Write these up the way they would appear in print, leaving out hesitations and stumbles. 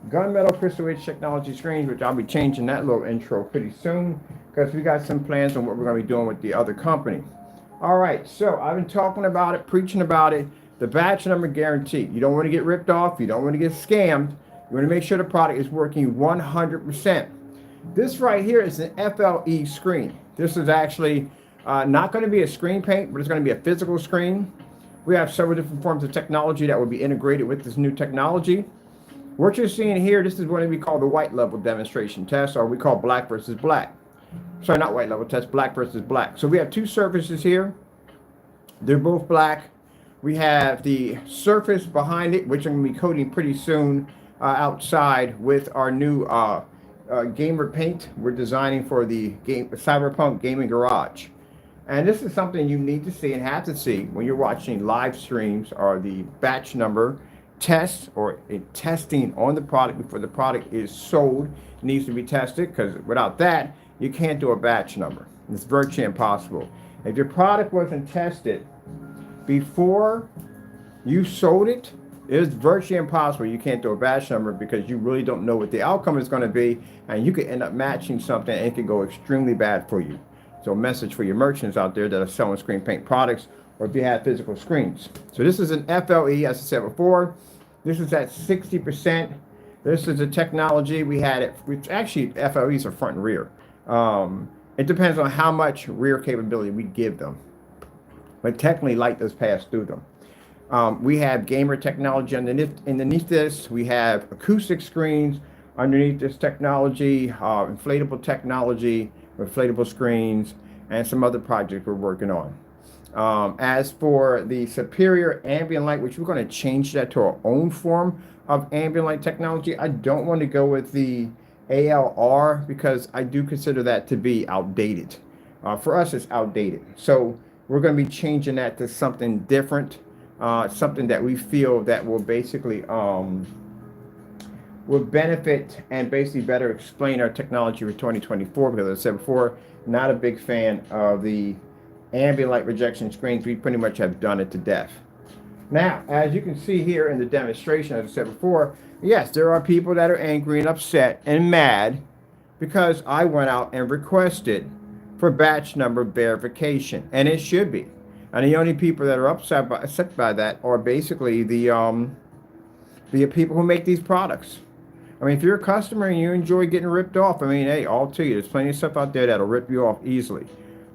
Gunmetal crystal edge technology screens, which I'll be changing that little intro pretty soon because we got some plans on what we're going to be doing with the other company. All right, so I've been talking about it, preaching about it. The batch number guarantee. You don't want to get ripped off. You don't want to get scammed. You want to make sure the product is working 100%. This right here is an FLE screen. This is actually not going to be a screen paint, but it's going to be a physical screen. We have several different forms of technology that will be integrated with this new technology. What you're seeing here, this is what we call the white level demonstration test, or we call black versus black. Sorry, not white level test, black versus black. So we have two surfaces here. They're both black. We have the surface behind it, which I'm going to be coating pretty soon outside with our new gamer paint we're designing for the Cyberpunk Gaming Garage. And this is something you need to see and have to see when you're watching live streams or the batch number test or a testing on the product before the product is sold. It needs to be tested because without that, you can't do a batch number. It's virtually impossible. If your product wasn't tested before you sold it, it's virtually impossible. You can't do a batch number because you really don't know what the outcome is going to be, and you could end up matching something and it could go extremely bad for you. So a message for your merchants out there that are selling screen paint products, or if you have physical screens. So this is an FLE, as I said before. This is at 60%. This is a technology we had it, which actually FLEs are front and rear. It depends on how much rear capability we give them. But technically light does pass through them. We have gamer technology underneath this. We have acoustic screens underneath this technology, inflatable technology, inflatable screens, and some other projects we're working on. As for the superior ambient light, which we're going to change that to our own form of ambient light technology, I don't want to go with the ALR because I do consider that to be outdated. For us, it's outdated. So we're going to be changing that to something different, something that we feel that will basically will benefit and basically better explain our technology for 2024, because as I said before, not a big fan of the ambient light rejection screens. We pretty much have done it to death. Now, as you can see here in the demonstration, as I said before, yes, there are people that are angry and upset and mad because I went out and requested for batch number verification, and it should be. And the only people that are upset by that are basically the people who make these products. I mean, if you're a customer and you enjoy getting ripped off, I mean, hey, all to you. There's plenty of stuff out there that'll rip you off easily.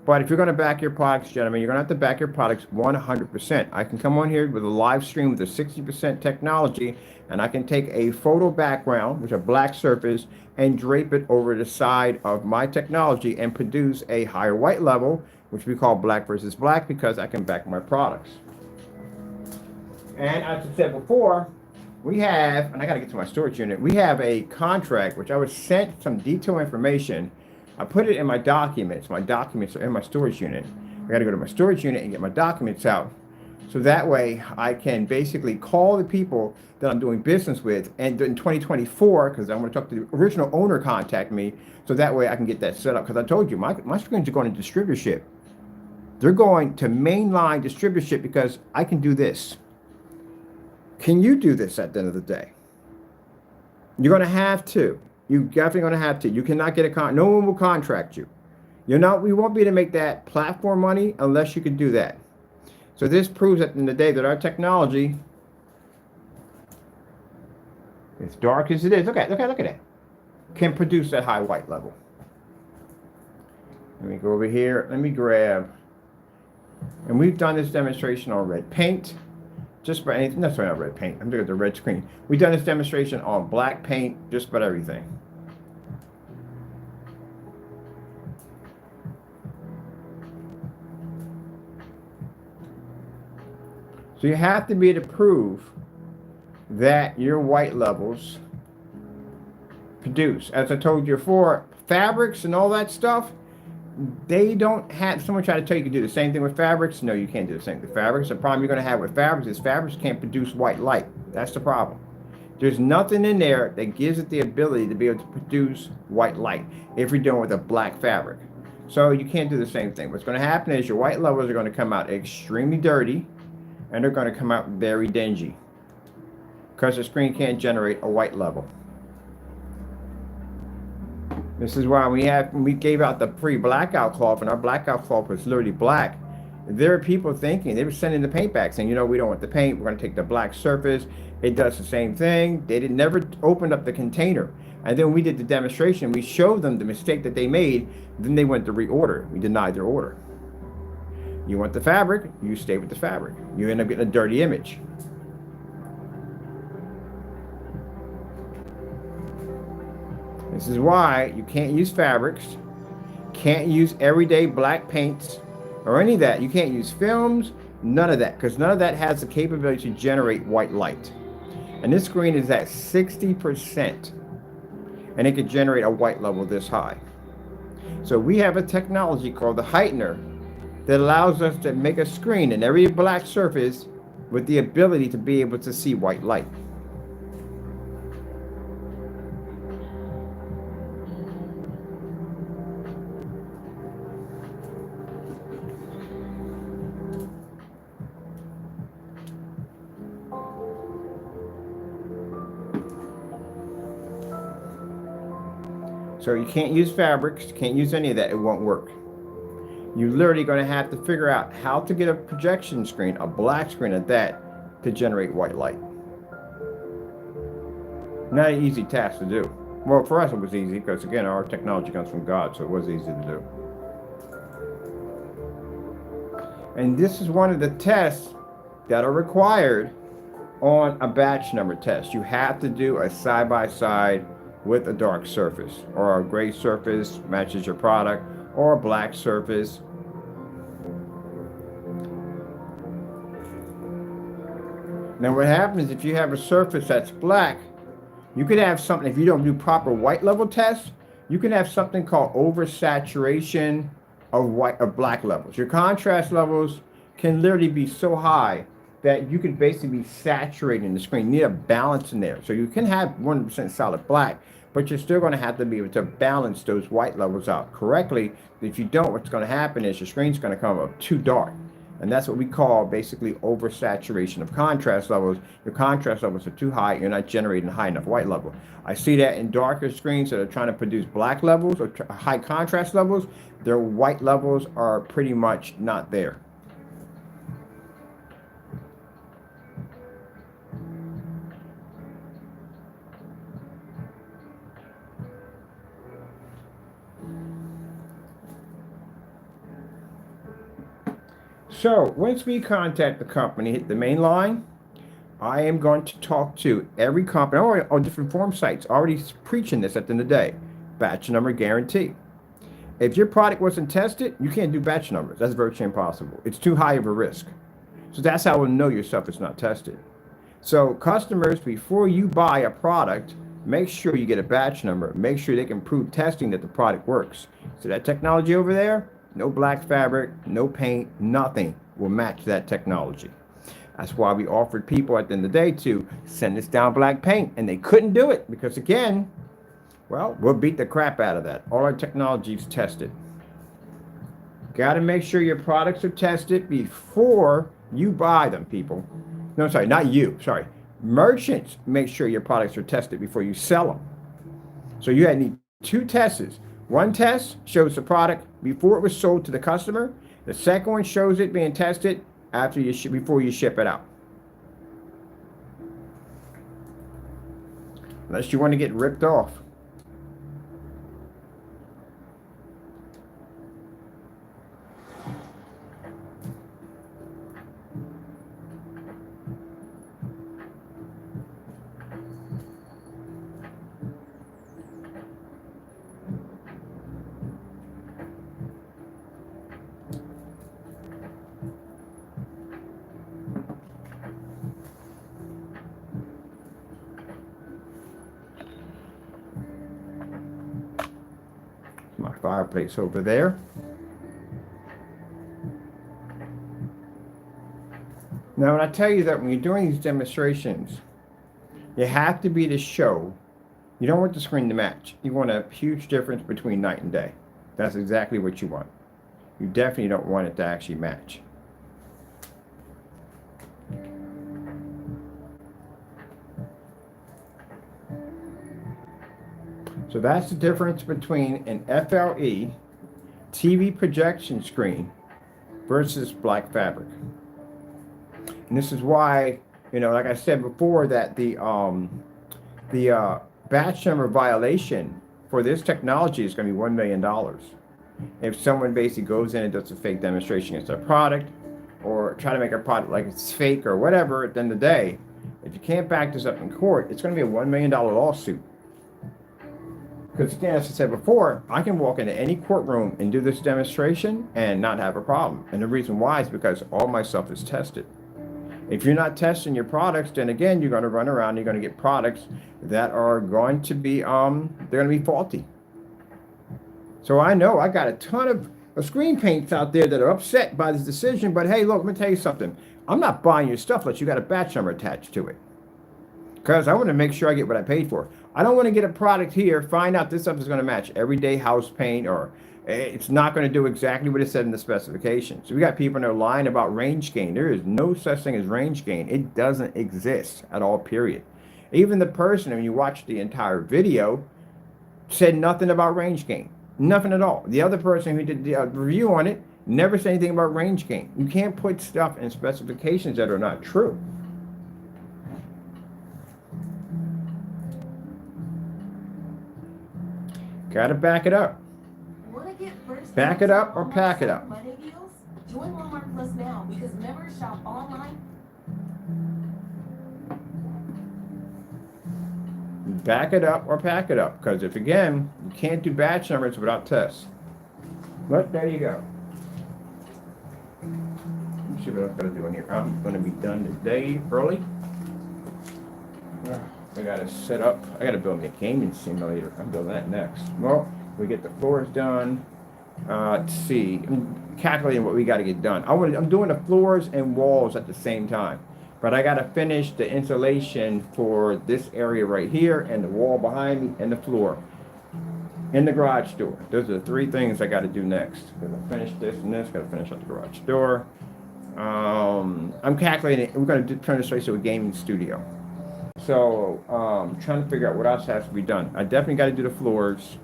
But if you're going to back your products, gentlemen, you're going to have to back your products 100%. I can come on here with a live stream with a 60% technology, and I can take a photo background, which is a black surface, and drape it over the side of my technology and produce a higher white level, which we call black versus black, because I can back my products. And as I said before, we have, and I got to get to my storage unit, we have a contract, which I was sent some detailed information. I put it in my documents. My documents are in my storage unit. I got to go to my storage unit and get my documents out. So that way I can basically call the people that I'm doing business with. And in 2024, because I want to talk to the original owner, contact me. So that way I can get that set up. Because I told you, my screens are going to distributorship. They're going to mainline distributorship because I can do this. Can you do this at the end of the day? You're going to have to. You're definitely going to have to. You cannot get no one will contract you. We won't be able to make that platform money unless you can do that. So this proves at the end of the day that our technology, as dark as it is, look at that, can produce that high white level. Let me go over here. Let me grab, and we've done this demonstration on red paint. Just about anything. That's not red paint. I'm looking at the red screen. We've done this demonstration on black paint, just about everything. So you have to be able to prove that your white levels produce. As I told you before, fabrics and all that stuff, they don't have, someone try to tell you can do the same thing with fabrics. No, you can't do the same thing with fabrics. The problem you're going to have with fabrics is fabrics can't produce white light. That's the problem. There's nothing in there that gives it the ability to be able to produce white light if you're dealing with a black fabric. So you can't do the same thing. What's going to happen is your white levels are going to come out extremely dirty, and they're going to come out very dingy because the screen can't generate a white level. This is why when we gave out the free blackout cloth, and our blackout cloth was literally black. There are people thinking, they were sending the paint back saying, you know, we don't want the paint, we're going to take the black surface. It does the same thing. They never opened up the container. And then we did the demonstration. We showed them the mistake that they made. Then they went to reorder. We denied their order. You want the fabric, you stay with the fabric. You end up getting a dirty image. This is why you can't use fabrics, can't use everyday black paints or any of that. You can't use films, none of that, because none of that has the capability to generate white light. And this screen is at 60%, and it can generate a white level this high. So we have a technology called the heightener that allows us to make a screen in every black surface with the ability to be able to see white light. So you can't use fabrics, can't use any of that, it won't work. You're literally going to have to figure out how to get a projection screen, a black screen at that, to generate white light. Not an easy task to do. Well, for us it was easy because, again, our technology comes from God, so it was easy to do. And this is one of the tests that are required on a batch number test. You have to do a side-by-side with a dark surface, or a gray surface matches your product, or a black surface. Now what happens if you have a surface that's black, you could have something, if you don't do proper white level tests, you can have something called oversaturation of black levels. Your contrast levels can literally be so high that you could basically be saturating the screen. You need a balance in there. So you can have 100% solid black, but you're still going to have to be able to balance those white levels out correctly. If you don't, what's going to happen is your screen's going to come up too dark. And that's what we call basically oversaturation of contrast levels. Your contrast levels are too high, you're not generating a high enough white level. I see that in darker screens that are trying to produce black levels or high contrast levels, their white levels are pretty much not there. So once we contact the company, hit the main line, I am going to talk to every company on different forum sites, already preaching this at the end of the day. Batch number guarantee. If your product wasn't tested, you can't do batch numbers. That's virtually impossible. It's too high of a risk. So that's how we'll know your stuff is not tested. So customers, before you buy a product, make sure you get a batch number. Make sure they can prove testing that the product works. So that technology over there, no black fabric, no paint, nothing will match that technology. That's why we offered people at the end of the day to send us down black paint, and they couldn't do it because, again, well, we'll beat the crap out of that. All our technology is tested. Got to make sure your products are tested before you buy them, people. No, sorry, not you. Sorry. Merchants, make sure your products are tested before you sell them. So you need 2 tests. One test shows the product before it was sold to the customer. The second one shows it being tested before you ship it out. Unless you want to get ripped off. My fireplace over there. Now, when I tell you that when you're doing these demonstrations, you have to be to show. You don't want the screen to match. You want a huge difference between night and day. That's exactly what you want. You definitely don't want it to actually match. So that's the difference between an FLE TV projection screen versus black fabric. And this is why, you know, like I said before, that the batch number violation for this technology is going to be $1 million. If someone basically goes in and does a fake demonstration against their product, or try to make a product like it's fake or whatever, at the end of the day, if you can't back this up in court, it's going to be a $1 million lawsuit. Because again, as I said before, I can walk into any courtroom and do this demonstration and not have a problem. And the reason why is because all my stuff is tested. If you're not testing your products, then again, you're going to run around, you're going to get products that are going to be, they're going to be faulty. So I know I got a ton of screen paints out there that are upset by this decision, but hey, look, let me tell you something. I'm not buying your stuff unless you got a batch number attached to it. Because I want to make sure I get what I paid for. I don't want to get a product here, find out this stuff is going to match everyday house paint, or it's not going to do exactly what it said in the specifications. So we got people that are lying about range gain. There is no such thing as range gain. It doesn't exist at all, period. Even the person, when you watch the entire video, said nothing about range gain. Nothing at all. The other person who did the review on it never said anything about range gain. You can't put stuff in specifications that are not true. Gotta back it up. Back it up or pack it up. Join Walmart Plus now because members shop online. Back it up or pack it up. Because if, again, you can't do batch numbers without tests. But there you go. Let me see what I'm going to do in here. I'm going to be done today early. I got to set up. I got to build me a gaming simulator. I'm building that next. Well, we get the floors done. Let's see. I'm calculating what we got to get done. I'm doing the floors and walls at the same time. But I got to finish the insulation for this area right here, and the wall behind me, and the floor, and the garage door. Those are the three things I got to do next. Because I finished this and this. Got to finish up the garage door. I'm calculating. We're going to turn this place into a gaming studio. So, trying to figure out what else has to be done. I definitely got to do the floors.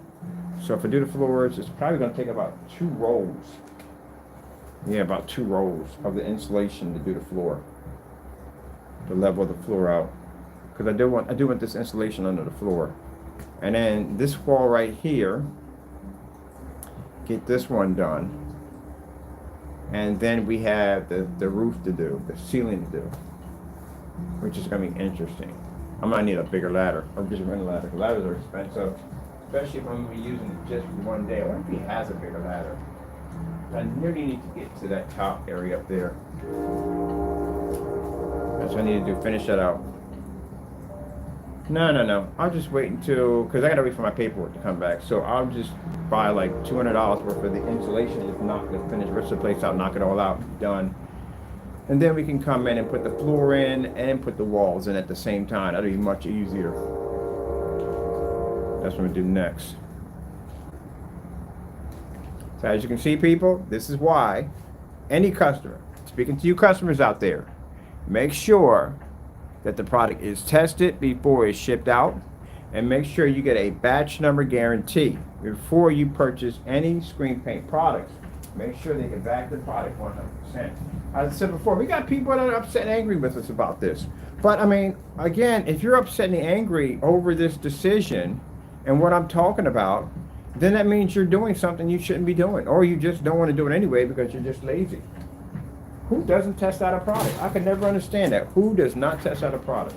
So if I do the floors, it's probably going to take about 2 rolls. Yeah, about 2 rolls of the insulation to do the floor. To level the floor out. Because I do want this insulation under the floor. And then this wall right here, get this one done. And then we have the roof to do, the ceiling to do, which is going to be interesting. I might need a bigger ladder, or just rent a ladder. Ladders are expensive, especially if I'm going to be using it just for one day. I wonder if he has a bigger ladder. I really need to get to that top area up there. That's what I need to do, finish that out. No. I'll just wait until, because I got to wait for my paperwork to come back. So I'll just buy like $200 worth of the insulation, just knock the finish rest of the place out, knock it all out, done. And then we can come in and put the floor in and put the walls in at the same time. That'll be much easier. That's what we do next. So as you can see, people, this is why any customer, speaking to you customers out there, make sure that the product is tested before it's shipped out, and make sure you get a batch number guarantee before you purchase any screen paint products. Make sure they can back the product 100%. As I said before, we got people that are upset and angry with us about this. But I mean, again, if you're upset and angry over this decision and what I'm talking about, then that means you're doing something you shouldn't be doing, or you just don't want to do it anyway because you're just lazy. Who doesn't test out a product? I could never understand that. Who does not test out a product?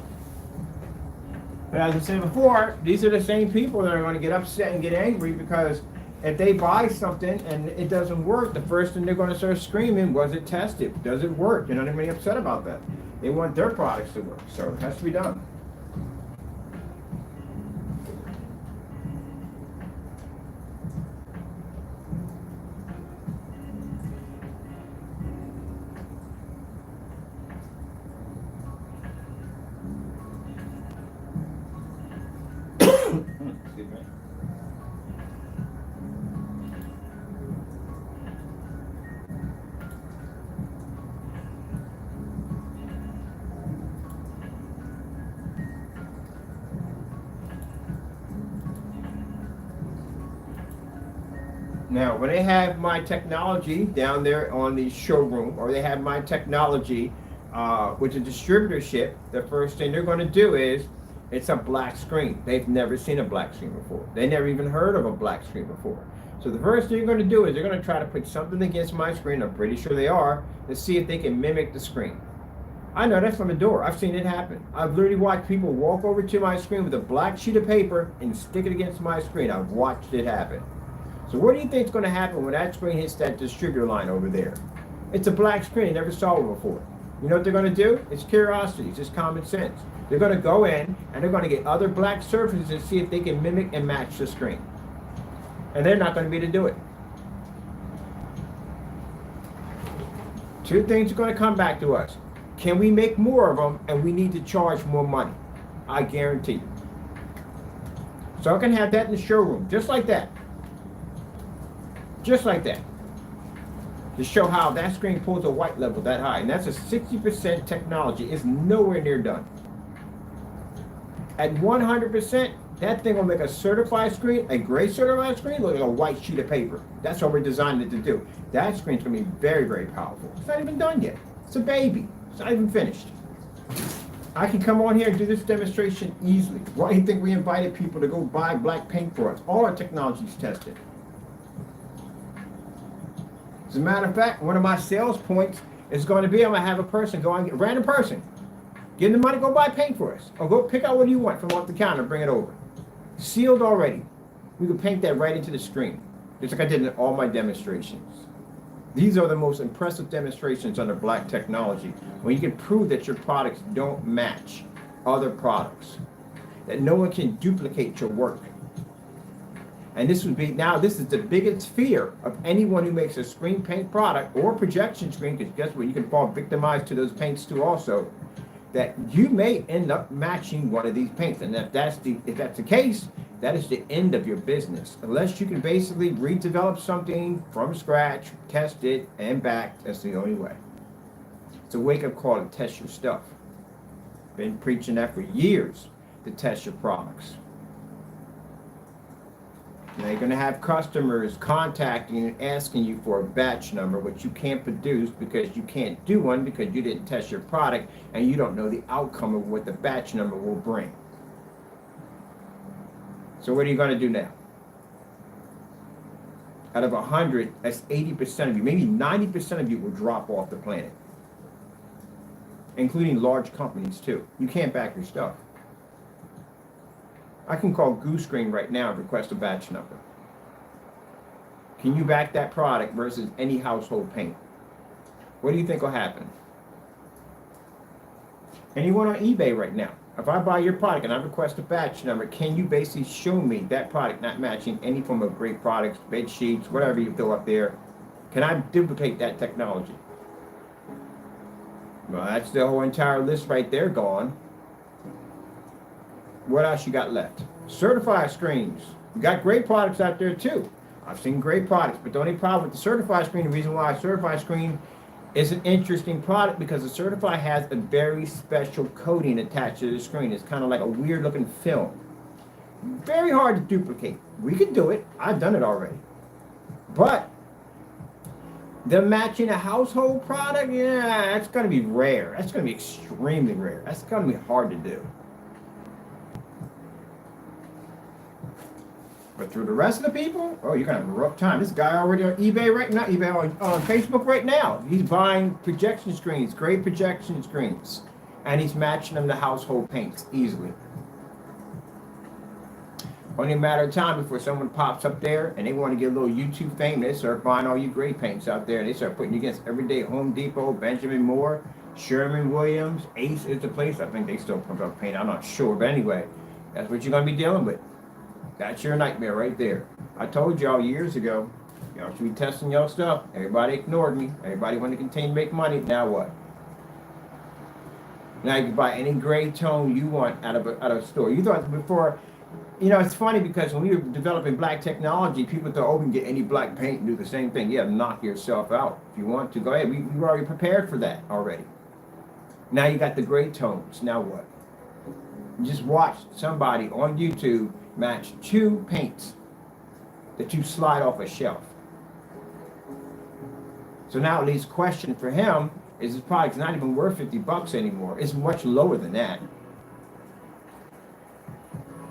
But as I said before, these are the same people that are going to get upset and get angry because if they buy something and it doesn't work, the first thing they're going to start screaming, was it tested? Does it work? You know, they're really upset about that. They want their products to work, so it has to be done. Excuse me. Now, when they have my technology down there on the showroom, or they have my technology with a distributorship, the first thing they're going to do is it's a black screen. They've never seen a black screen before. They never even heard of a black screen before. So the first thing you're going to do is they're going to try to put something against my screen. I'm pretty sure they are, to see if they can mimic the screen. I know that's from the door. I've seen it happen. I've literally watched people walk over to my screen with a black sheet of paper and stick it against my screen. I've watched it happen. So what do you think is going to happen when that screen hits that distributor line over there? It's a black screen. They never saw it before. You know what they're going to do? It's curiosity. It's just common sense. They're going to go in and they're going to get other black surfaces and see if they can mimic and match the screen. And they're not going to be able to do it. Two things are going to come back to us. Can we make more of them, and we need to charge more money? I guarantee you. So I can have that in the showroom, just like that. Just like that. To show how that screen pulls a white level that high. And that's a 60% technology. It's nowhere near done. At 100%, that thing will make a certified screen, a gray certified screen, look like a white sheet of paper. That's what we're designing it to do. That screen's going to be very, very powerful. It's not even done yet. It's a baby. It's not even finished. I can come on here and do this demonstration easily. Why do you think we invited people to go buy black paint for us? All our technology is tested. As a matter of fact, one of my sales points is going to be I'm going to have a person go and a random person, give them the money, go buy paint for us. Or go pick out what you want from off the counter and bring it over. Sealed already. We can paint that right into the screen. Just like I did in all my demonstrations. These are the most impressive demonstrations under black technology, when you can prove that your products don't match other products, that no one can duplicate your work. And this would be, now this is the biggest fear of anyone who makes a screen paint product or projection screen, because guess what, you can fall victimized to those paints too also, that you may end up matching one of these paints. And if that's the case, that is the end of your business. Unless you can basically redevelop something from scratch, test it, and back, that's the only way. It's a wake-up call to test your stuff. Been preaching that for years, to test your products. Now you're going to have customers contacting and asking you for a batch number, which you can't produce because you can't do one because you didn't test your product and you don't know the outcome of what the batch number will bring. So what are you going to do now? Out of 100, that's 80% of you, maybe 90% of you will drop off the planet, including large companies too. You can't back your stuff. I can call Goose Screen right now and request a batch number. Can you back that product versus any household paint? What do you think will happen? Anyone on eBay right now, if I buy your product and I request a batch number, can you basically show me that product not matching any form of great products, bed sheets, whatever you throw up there? Can I duplicate that technology? Well, that's the whole entire list right there gone. What else you got left? Certified screens. You got great products out there too. I've seen great products, but the only problem with the certified screen, the reason why a certified screen is an interesting product, because the certified has a very special coating attached to the screen. It's kind of like a weird looking film. Very hard to duplicate. We can do it. I've done it already. But them matching a household product, yeah, that's going to be rare. That's going to be extremely rare. That's going to be hard to do. But through the rest of the people, oh, you're going to have a rough time. This guy already on eBay right now, on Facebook right now, he's buying projection screens, great projection screens, and he's matching them to household paints easily. Only a matter of time before someone pops up there and they want to get a little YouTube fame. They start buying all you great paints out there. They start putting you against everyday Home Depot, Benjamin Moore, Sherwin-Williams, Ace is the place. I think they still pump up paint. I'm not sure. But anyway, that's what you're going to be dealing with. That's your nightmare right there. I told y'all years ago, y'all should be testing y'all stuff. Everybody ignored me. Everybody wanted to continue to make money. Now what? Now you can buy any gray tone you want out of a store. You thought before, you know, it's funny because when we were developing black technology, people thought, oh, we can get any black paint and do the same thing. Yeah, knock yourself out. If you want to, go ahead. We were already prepared for that already. Now you got the gray tones. Now what? You just watched somebody on YouTube match two paints that you slide off a shelf. So now Lee's question for him is his product's not even worth 50 bucks anymore. It's much lower than that.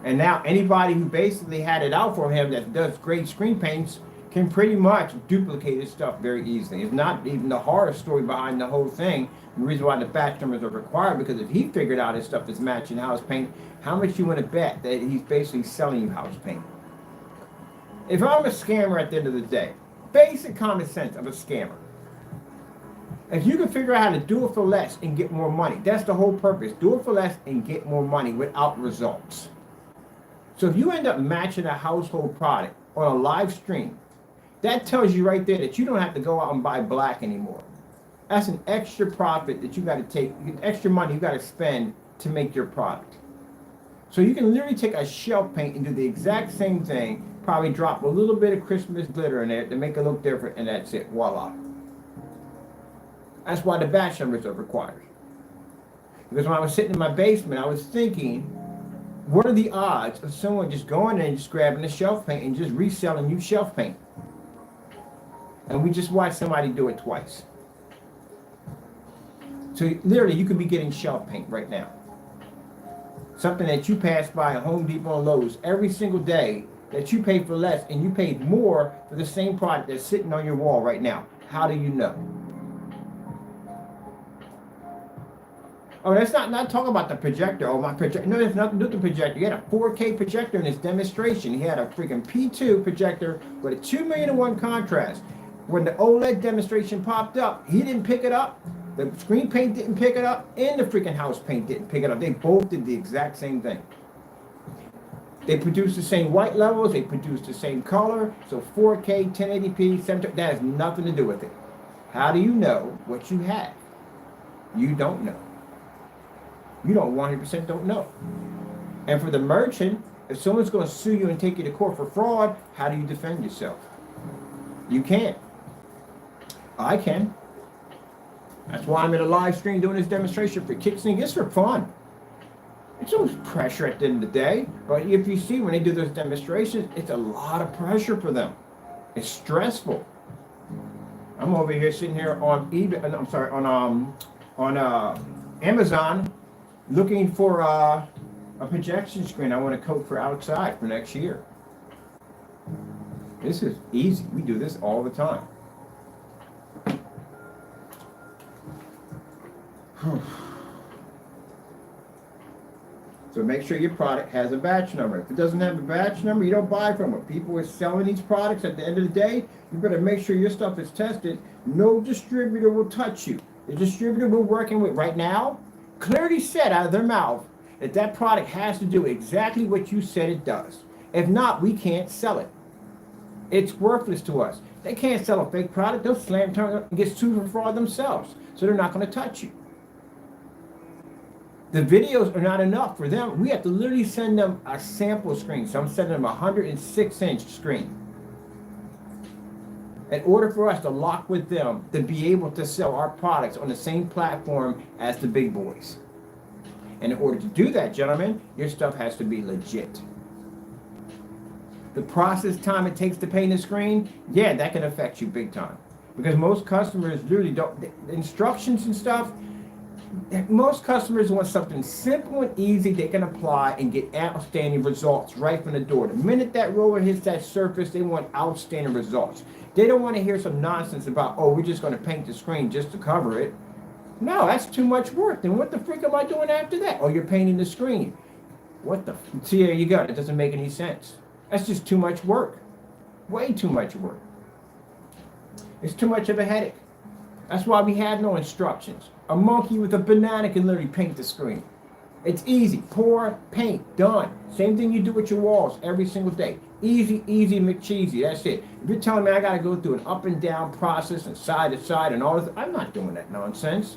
And now anybody who basically had it out for him that does great screen paints can pretty much duplicate his stuff very easily. It's not even the horror story behind the whole thing. The reason why the batch numbers are required, because if he figured out his stuff is matching house paint, how much you want to bet that he's basically selling you house paint? If I'm a scammer at the end of the day, basic common sense of a scammer, if you can figure out how to do it for less and get more money, that's the whole purpose. Do it for less and get more money without results. So if you end up matching a household product on a live stream, that tells you right there that you don't have to go out and buy black anymore. That's an extra profit that you got to take, extra money you got to spend to make your product. So you can literally take a shelf paint and do the exact same thing, probably drop a little bit of Christmas glitter in there to make it look different, and that's it. Voila. That's why the batch numbers are required. Because when I was sitting in my basement, I was thinking, what are the odds of someone just going in and just grabbing the shelf paint and just reselling you shelf paint? And we just watched somebody do it twice. So literally, you could be getting shelf paint right now. Something that you pass by at Home Depot and Lowe's every single day that you pay for less, and you paid more for the same product that's sitting on your wall right now. How do you know? Oh, that's not talking about the projector. Oh, my projector. No, there's nothing to do with the projector. He had a 4K projector in his demonstration. He had a freaking P2 projector with a 2,000,000:1 contrast. When the OLED demonstration popped up, he didn't pick it up. The screen paint didn't pick it up, and the freaking house paint didn't pick it up. They both did the exact same thing. They produced the same white levels. They produced the same color. So 4K, 1080p, 720, that has nothing to do with it. How do you know what you have? You don't know. You don't 100% don't know. And for the merchant, if someone's going to sue you and take you to court for fraud, how do you defend yourself? You can't. I can. That's why I'm in a live stream doing this demonstration for kicks and gigs for fun. It's no pressure at the end of the day, but if you see when they do those demonstrations, it's a lot of pressure for them. It's stressful. I'm over here sitting here on eBay. I'm sorry, on Amazon, looking for a projection screen I want to coat for outside for next year. This is easy. We do this all the time. So make sure your product has a batch number. If it doesn't have a batch number, you don't buy from it. People are selling these products. At the end of the day, you better make sure your stuff is tested. No distributor will touch you. The distributor we're working with right now clearly said out of their mouth that that product has to do exactly what you said it does. If not, we can't sell it. It's worthless to us. They can't sell a fake product. They'll slam turn and get sued for fraud themselves. So they're not going to touch you. The videos are not enough for them. We have to literally send them a sample screen. So I'm sending them a 106-inch screen. In order for us to lock with them to be able to sell our products on the same platform as the big boys. And in order to do that, gentlemen, your stuff has to be legit. The process time it takes to paint a screen, yeah, that can affect you big time. Because most customers literally don't, the instructions and stuff, most customers want something simple and easy they can apply and get outstanding results right from the door. The minute that roller hits that surface, they want outstanding results. They don't want to hear some nonsense about, oh, we're just going to paint the screen just to cover it. No, that's too much work. Then what the freak am I doing after that? Oh, you're painting the screen. What the? See, there you go. It doesn't make any sense. That's just too much work. Way too much work. It's too much of a headache. That's why we have no instructions. A monkey with a banana can literally paint the screen. It's easy. Pour, paint, done. Same thing you do with your walls every single day. Easy, easy, McCheesy. That's it. If you're telling me I got to go through an up and down process and side to side and all this, I'm not doing that nonsense.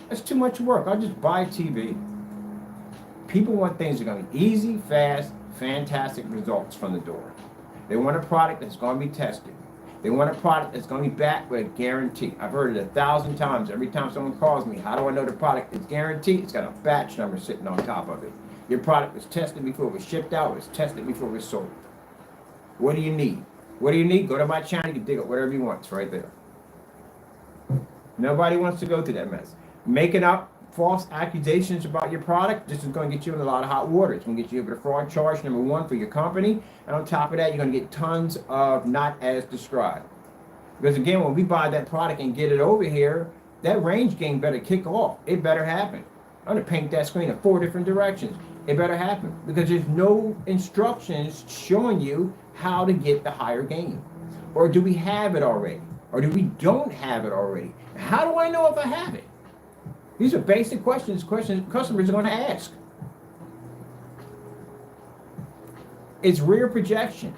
That's too much work. I'll just buy TV. People want things that are going to be easy, fast, fantastic results from the door. They want a product that's going to be tested. They want a product that's going to be backed with a guarantee. I've heard it 1,000 times. Every time someone calls me, how do I know the product is guaranteed? It's got a batch number sitting on top of it. Your product was tested before it was shipped out. It was tested before it was sold. What do you need? What do you need? Go to my channel. You can dig up whatever you want. It's right there. Nobody wants to go through that mess. Making up false accusations about your product, this is going to get you in a lot of hot water. It's going to get you over the fraud charge, number one, for your company. And on top of that, you're going to get tons of not as described. Because again, when we buy that product and get it over here, that range game better kick off. It better happen. I'm going to paint that screen in 4 different directions. It better happen. Because there's no instructions showing you how to get the higher gain. Or do we have it already? Or do we don't have it already? How do I know if I have it? These are basic questions customers are going to ask. It's rear projection.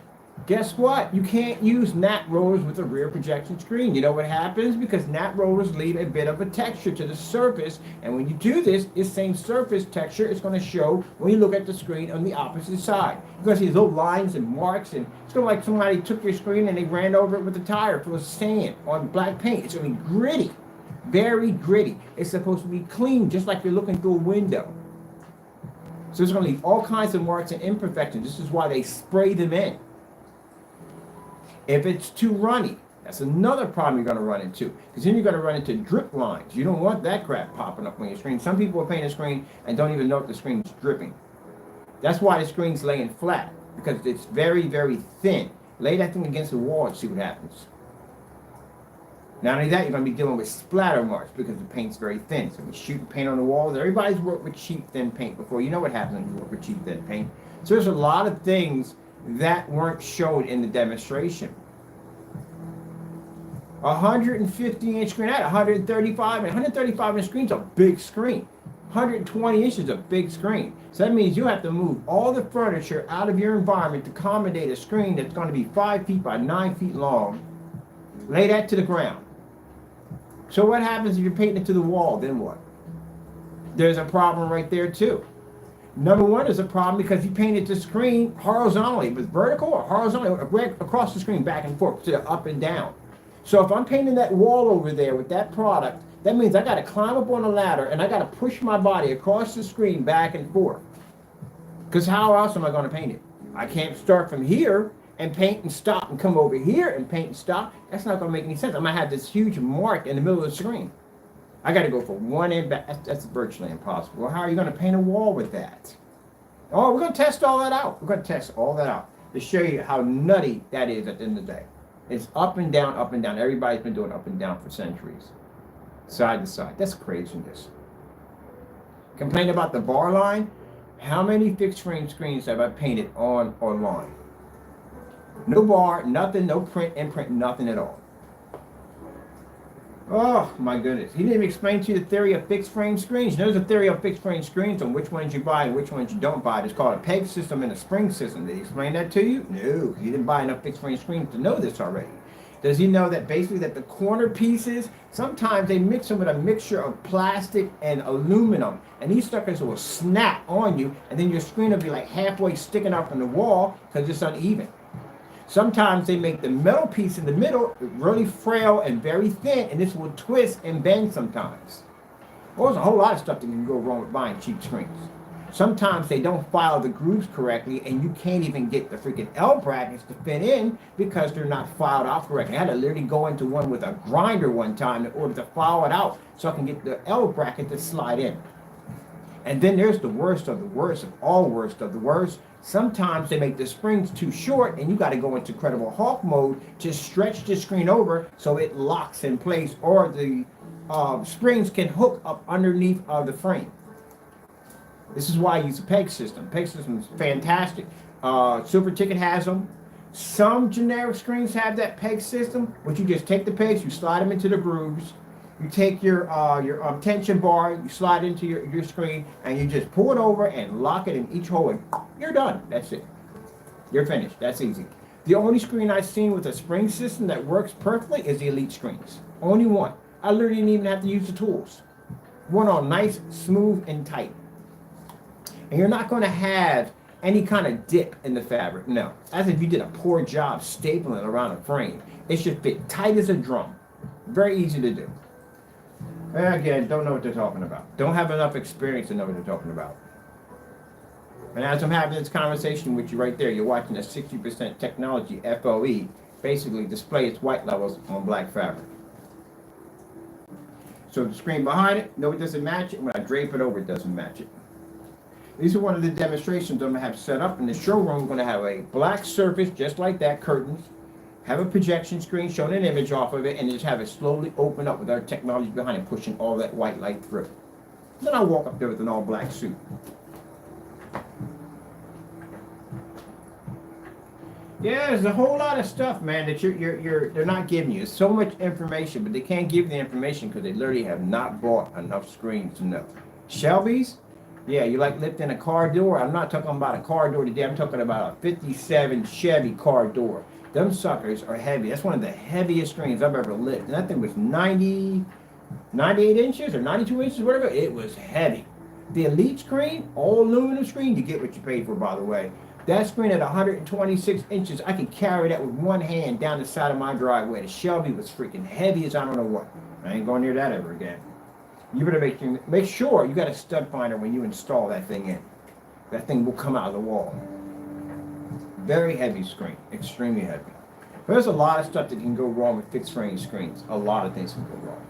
Guess what? You can't use nap rollers with a rear projection screen. You know what happens? Because nap rollers leave a bit of a texture to the surface. And when you do this same surface texture is going to show when you look at the screen on the opposite side. You're going to see these little lines and marks. And it's going to like somebody took your screen and they ran over it with a tire full of sand on black paint. It's going to be gritty. Very gritty. It's supposed to be clean, just like you're looking through a window. So it's going to leave all kinds of marks and imperfections. This is why they spray them in. If it's too runny, that's another problem you're going to run into. Because then you're going to run into drip lines. You don't want that crap popping up on your screen. Some people are painting a screen and don't even know if the screen's dripping. That's why the screen's laying flat. Because it's very, very thin. Lay that thing against the wall and see what happens. Not only that, you're going to be dealing with splatter marks because the paint's very thin. So when you shoot paint on the walls, everybody's worked with cheap, thin paint before. You know what happens when you work with cheap, thin paint. So there's a lot of things that weren't shown in the demonstration. 150-inch screen, at 135, and 135-inch screen's a big screen. 120 inches is a big screen. So that means you have to move all the furniture out of your environment to accommodate a screen that's going to be 5 feet by 9 feet long. Lay that to the ground. So what happens if you're painting it to the wall? Then what? There's a problem right there too. Number one, there's a problem because you painted the screen horizontally. It was vertical or horizontal, across the screen, back and forth, to the up and down. So if I'm painting that wall over there with that product, that means I got to climb up on a ladder and I got to push my body across the screen back and forth. Because how else am I going to paint it? I can't start from here and paint and stop and come over here and paint and stop. That's not going to make any sense. I'm going to have this huge mark in the middle of the screen. I got to go from one end back. That's virtually impossible. Well, how are you going to paint a wall with that? Oh, we're going to test all that out. We're going to test all that out to show you how nutty that is at the end of the day. It's up and down, up and down. Everybody's been doing up and down for centuries. Side to side. That's craziness. Complain about the bar line? How many fixed frame screens have I painted online? No bar, nothing, no print, imprint, nothing at all. Oh my goodness. He didn't even explain to you the theory of fixed frame screens. There's a theory of fixed frame screens on which ones you buy and which ones you don't buy. It's called a peg system and a spring system. Did he explain that to you? No. He didn't buy enough fixed frame screens to know this already. Does he know that basically that the corner pieces, sometimes they mix them with a mixture of plastic and aluminum, and these suckers will snap on you, and then your screen will be like halfway sticking out from the wall because it's uneven. Sometimes they make the metal piece in the middle really frail and very thin, and this will twist and bend sometimes. Well, there's a whole lot of stuff that can go wrong with buying cheap screens. Sometimes they don't file the grooves correctly, and you can't even get the freaking L brackets to fit in because they're not filed out correctly. I had to literally go into one with a grinder one time in order to file it out so I can get the L bracket to slide in. And then there's the worst of the worst of all worst of the worst. Sometimes they make the springs too short and you got to go into Incredible Hulk mode to stretch the screen over so it locks in place, or the springs can hook up underneath the frame. This is why I use a peg system. Peg system is fantastic. Silver Ticket has them. Some generic screens have that peg system, which you just take the pegs, you slide them into the grooves. You take your tension bar, you slide into your screen, and you just pull it over and lock it in each hole, and you're done. That's it. You're finished. That's easy. The only screen I've seen with a spring system that works perfectly is the Elite screens. Only one. I literally didn't even have to use the tools. One all nice, smooth, and tight. And you're not going to have any kind of dip in the fabric. No. As if you did a poor job stapling around a frame. It should fit tight as a drum. Very easy to do. And again, don't know what they're talking about. Don't have enough experience to know what they're talking about. And as I'm having this conversation with you right there, you're watching a 60% technology FLE basically display its white levels on black fabric. So the screen behind it, no, it doesn't match it. When I drape it over, it doesn't match it. These are one of the demonstrations I'm going to have set up in the showroom. We're going to have a black surface, just like that, curtains. Have a projection screen showing an image off of it, and just have it slowly open up with our technology behind it, pushing all that white light through. Then I'll walk up there with an all black suit. Yeah, there's a whole lot of stuff, man, that they're not giving you. So much information, but they can't give you the information because they literally have not bought enough screens to know. Shelby's, yeah, you like lifting a car door? I'm not talking about a car door today. I'm talking about a 57 Chevy car door. Them suckers are heavy. That's one of the heaviest screens I've ever lifted. And that thing was 98 inches or 92 inches, whatever. It was heavy. The Elite screen, all aluminum screen, you get what you paid for, by the way. That screen at 126 inches, I could carry that with one hand down the side of my driveway. The Shelby was freaking heavy as I don't know what. I ain't going near that ever again. You better make sure you got a stud finder when you install that thing in. That thing will come out of the wall. Very heavy screen, extremely heavy. But there's a lot of stuff that can go wrong with fixed frame screens. A lot of things can go wrong.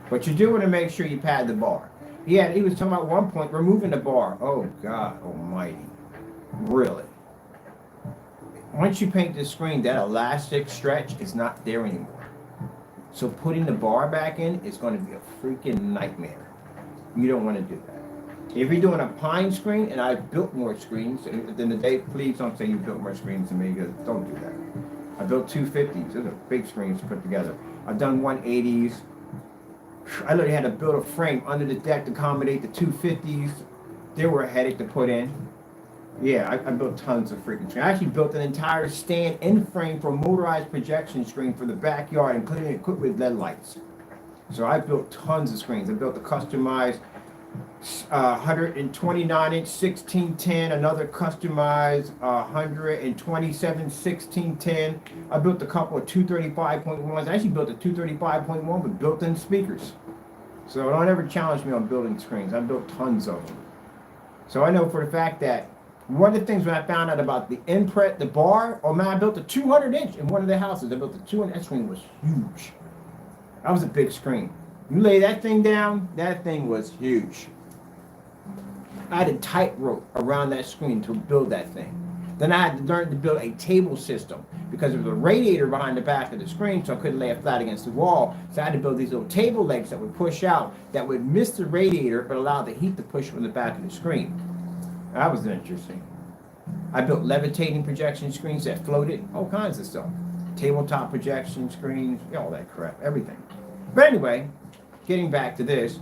But you do want to make sure you pad the bar. Yeah, he was talking about at one point removing the bar. Oh God almighty. Really? Once you paint the screen, that elastic stretch is not there anymore. So putting the bar back in is going to be a freaking nightmare. You don't want to do that. If you're doing a pine screen, and I've built more screens, and then the day, please don't say you built more screens than me, because don't do that. I built 250s. Those are big screens to put together. I've done 180s. I literally had to build a frame under the deck to accommodate the 250s. They were a headache to put in. Yeah, I built tons of freaking screens. I actually built an entire stand in frame for a motorized projection screen for the backyard and put it equipped with LED lights. So I built tons of screens. I built a customized 129-inch 1610, another customized 127 1610. I built a couple of 235.1s. I actually built a 235.1 with built-in speakers. So don't ever challenge me on building screens. I built tons of them. So I know for the fact that one of the things when I found out about the imprint, the bar, oh man, I built a 200-inch in one of the houses. I built a 200. That screen was huge. That was a big screen. You lay that thing down, that thing was huge. I had a tightrope around that screen to build that thing. Then I had to learn to build a table system because there was a radiator behind the back of the screen, so I couldn't lay it flat against the wall. So I had to build these little table legs that would push out, that would miss the radiator, but allow the heat to push from the back of the screen. That was interesting. I built levitating projection screens that floated, all kinds of stuff. Tabletop projection screens, all that crap, everything. But anyway, getting back to this.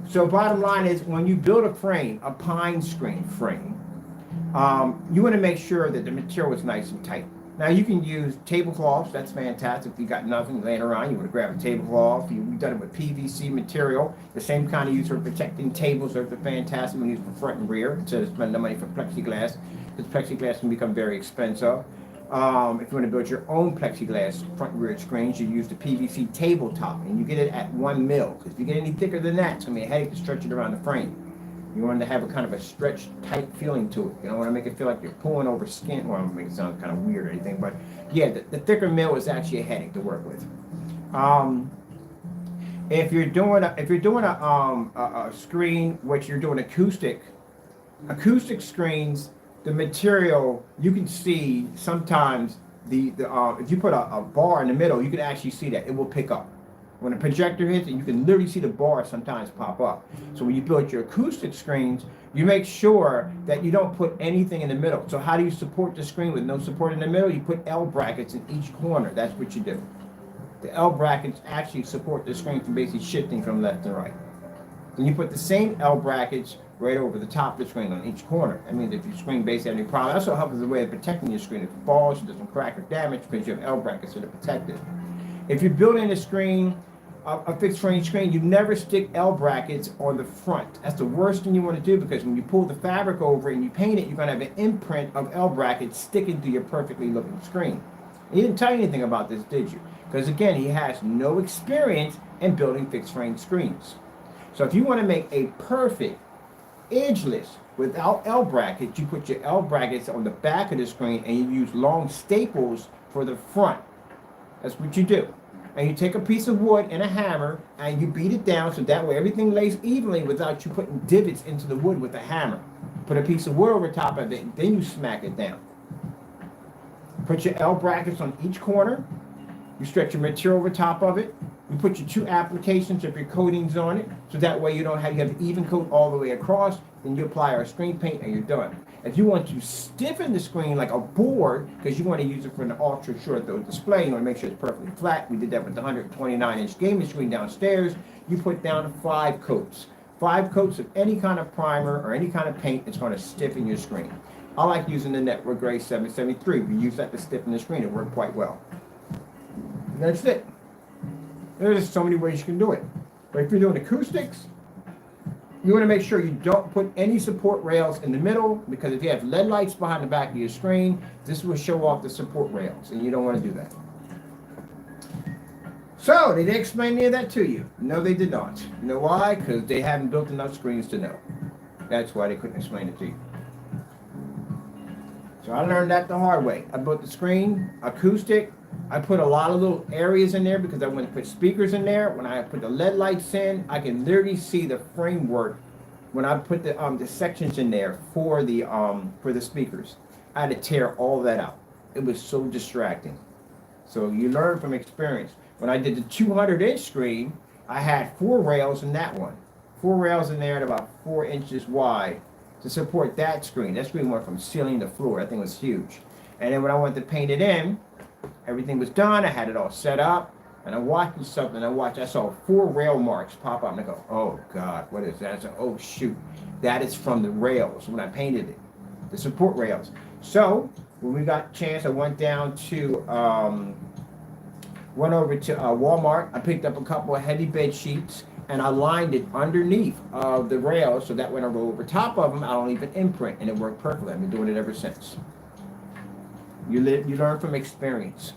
So bottom line is, when you build a frame, a pine screen frame, you want to make sure that the material is nice and tight. Now you can use tablecloths, that's fantastic. If you got nothing laying around, you want to grab a tablecloth. We've done it with PVC material, the same kind of use for protecting tables. They're fantastic when you use for front and rear, instead of spending the money for plexiglass, because plexiglass can become very expensive. If you want to build your own plexiglass front and rear screens, you use the PVC tabletop, and you get it at 1 mil. Because if you get any thicker than that, it's going to be a headache to stretch it around the frame. You want to have a kind of a stretched, tight feeling to it. You don't want to make it feel like you're pulling over skin. Well, I don't make it sound kind of weird or anything, but yeah, the thicker mill is actually a headache to work with. If you're doing a screen which you're doing acoustic screens, the material you can see sometimes if you put a bar in the middle, you can actually see that it will pick up. When a projector hits it, you can literally see the bar sometimes pop up. So when you build your acoustic screens, you make sure that you don't put anything in the middle. So how do you support the screen with no support in the middle? You put L brackets in each corner. That's what you do. The L brackets actually support the screen from basically shifting from left to right. Then you put the same L brackets right over the top of the screen on each corner. That means if your screen base has any problem, that's also helps as a way of protecting your screen. If it falls, it doesn't crack or damage because you have L brackets that are protected. If you're building a screen, a fixed frame screen, you never stick L brackets on the front. That's the worst thing you want to do, because when you pull the fabric over and you paint it, you're going to have an imprint of L brackets sticking to your perfectly looking screen. He didn't tell you anything about this, did you? Because again, he has no experience in building fixed frame screens. So if you want to make a perfect edgeless without L brackets, you put your L brackets on the back of the screen and you use long staples for the front. That's what you do. and you take a piece of wood and a hammer and you beat it down so that way everything lays evenly without you putting divots into the wood with a hammer. Put a piece of wood over top of it, then you smack it down. Put your L brackets on each corner. You stretch your material over top of it. You put your 2 applications of your coatings on it, so that way you have even coat all the way across. Then you apply our screen paint and you're done. If you want to stiffen the screen like a board, because you want to use it for an ultra short display, you want to make sure it's perfectly flat. We did that with the 129-inch gaming screen downstairs. You put down 5 coats. 5 coats of any kind of primer or any kind of paint that's going to stiffen your screen. I like using the Network Gray 773. We use that to stiffen the screen. It worked quite well. And that's it. There's so many ways you can do it. But if you're doing acoustics, you want to make sure you don't put any support rails in the middle, because if you have LED lights behind the back of your screen, this will show off the support rails, and you don't want to do that. So, did they explain any of that to you? No, they did not. You know why? Because they haven't built enough screens to know. That's why they couldn't explain it to you. So I learned that the hard way. I built the screen, acoustic. I put a lot of little areas in there because I want to put speakers in there. When I put the LED lights in, I can literally see the framework when I put the sections in there for the speakers. I had to tear all that out. It was so distracting. So you learn from experience. When I did the 200-inch screen, I had 4 rails in that one. 4 rails in there at about 4 inches wide to support that screen. That screen went from ceiling to floor. That thing was huge. And then when I went to paint it in, everything was done. I had it all set up. And I'm watching something. I saw 4 rail marks pop up. And I go, oh, God, what is that? I said, oh, shoot. That is from the rails when I painted it, the support rails. So when we got a chance, I went down to, went over to Walmart. I picked up a couple of heavy bed sheets, and I lined it underneath the rails, so that when I go over top of them, I don't leave an imprint, and it worked perfectly. I've been doing it ever since. You learn from experience.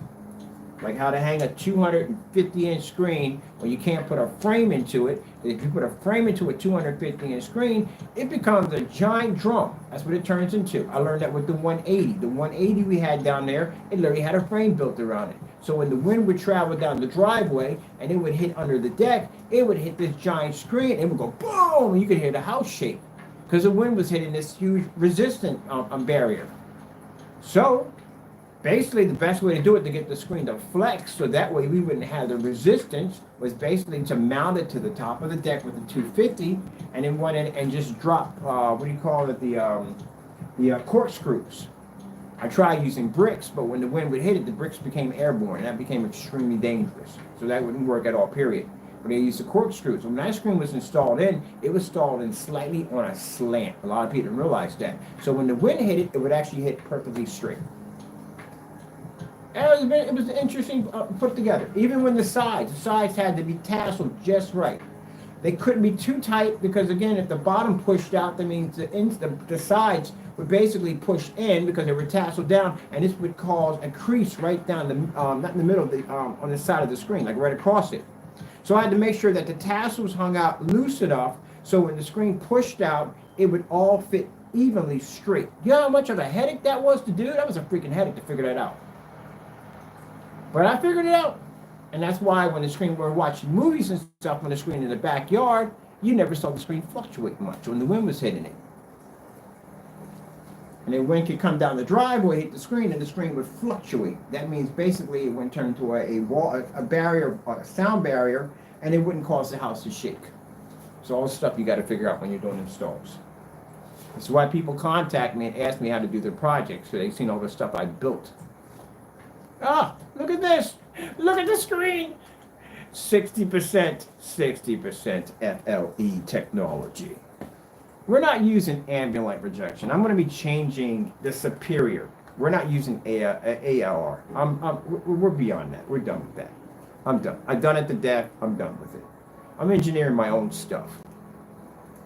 Like how to hang a 250-inch screen when you can't put a frame into it. If you put a frame into a 250-inch screen, it becomes a giant drum. That's what it turns into. I learned that with the 180. The 180 we had down there, it literally had a frame built around it. So when the wind would travel down the driveway and it would hit under the deck, it would hit this giant screen and it would go boom, and you could hear the house shake because the wind was hitting this huge resistant barrier. So basically, the best way to do it to get the screen to flex so that way we wouldn't have the resistance was basically to mount it to the top of the deck with the 250 and then went in and just drop, the corkscrews. I tried using bricks, but when the wind would hit it, the bricks became airborne, and that became extremely dangerous. So that wouldn't work at all, period. But I used the corkscrews. When that screen was installed in, it was installed in slightly on a slant. A lot of people didn't realize that. So when the wind hit it, it would actually hit perfectly straight. And it was interesting put together. Even when the sides had to be tasseled just right. They couldn't be too tight because, again, if the bottom pushed out, that means the sides would basically push in because they were tasseled down, and this would cause a crease right down the, not in the middle, on the side of the screen, like right across it. So I had to make sure that the tassels hung out loose enough so when the screen pushed out, it would all fit evenly straight. You know how much of a headache that was to do? That was a freaking headache to figure that out. But I figured it out. And that's why when we're watching movies and stuff on the screen in the backyard, you never saw the screen fluctuate much when the wind was hitting it. And then wind could come down the driveway, hit the screen, and the screen would fluctuate. That means basically it would turn into a barrier, a sound barrier, and it wouldn't cause the house to shake. So all the stuff you got to figure out when you're doing installs. That's why people contact me and ask me how to do their projects, so they've seen all the stuff I built. Ah, look at this. Look at the screen. 60% FLE technology. We're not using ambient light projection. I'm going to be changing the superior. We're not using ALR. We're beyond that. We're done with that. I'm done. I've done it to death. I'm done with it. I'm engineering my own stuff.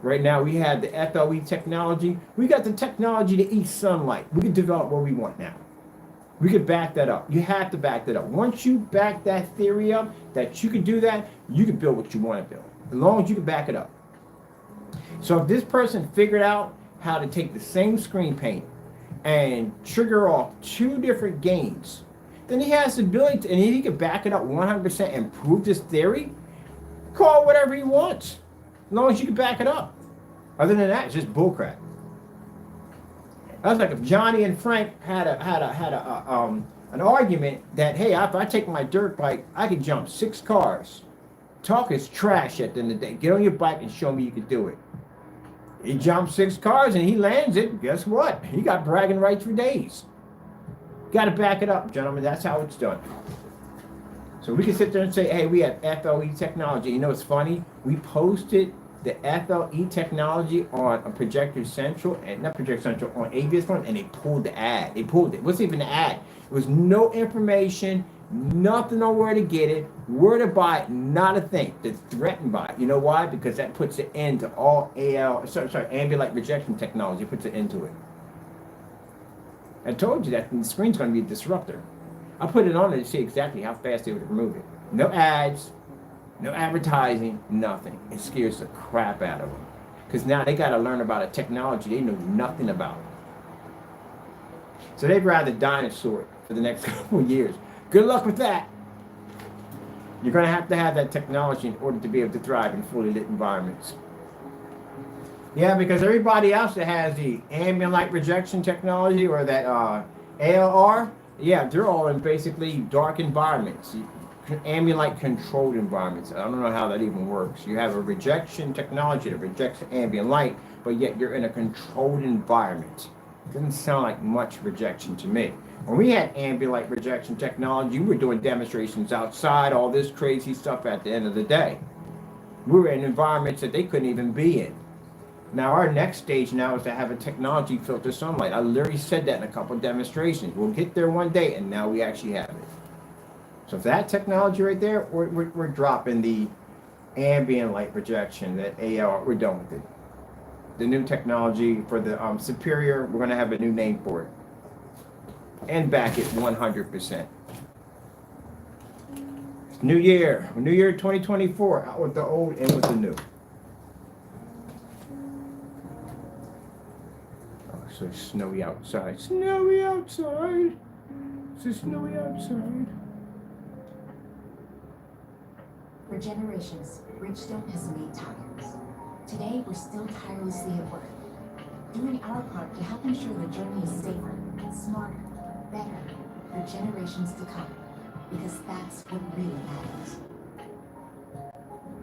Right now we have the FLE technology. We got the technology to eat sunlight. We can develop what we want now. We could back that up. You have to back that up. Once you back that theory up, that you can do that, you can build what you want to build. As long as you can back it up. So if this person figured out how to take the same screen paint and trigger off 2 different gains, then he has the ability to, and if he can back it up 100% and prove this theory, call it whatever he wants, as long as you can back it up. Other than that, it's just bullcrap. That's like if Johnny and Frank had an argument that, hey, if I take my dirt bike, I can jump 6 cars. Talk is trash at the end of the day. Get on your bike and show me you can do it. He jumps 6 cars and he lands it. Guess what? He got bragging rights for days. Got to back it up, gentlemen. That's how it's done. So we can sit there and say, hey, we have FLE Technology. You know, it's funny. We posted the FLE Technology on a Projector Central, and not Projector Central, on ABS1, and they pulled the ad. They pulled it. What's even the ad? It was no information, nothing on where to get it, where to buy it, not a thing. They're threatened by it. You know why? Because that puts an end to all ambient light rejection technology. Puts an end to it. I told you that the screen's going to be a disruptor. I put it on there to see exactly how fast they would remove it. No ads, no advertising, nothing. It scares the crap out of them. Because now they got to learn about a technology they know nothing about. So they'd rather dinosaur it for the next couple of years. Good luck with that. You're going to have that technology in order to be able to thrive in fully lit environments. Yeah, because everybody else that has the ambient light rejection technology or that ALR, yeah, they're all in basically dark environments, ambient light controlled environments. I don't know how that even works. You have a rejection technology that rejects ambient light, but yet you're in a controlled environment. Doesn't sound like much rejection to me. When we had ambient light rejection technology, we were doing demonstrations outside, all this crazy stuff at the end of the day. We were in environments that they couldn't even be in. Now our next stage now is to have a technology filter sunlight. I literally said that in a couple of demonstrations. We'll get there one day, and now we actually have it. So if that technology right there, we're dropping the ambient light rejection, that AR, we're done with it. The new technology for the superior, we're going to have a new name for it. And back it 100%. New year 2024, out with the old, in with the new. So it's snowy outside. Snowy outside. It's so snowy outside. For generations, Bridgestone has made tires. Today, we're still tirelessly at work, doing our part to help ensure the journey is safer, smarter, better for generations to come, because that's what really matters.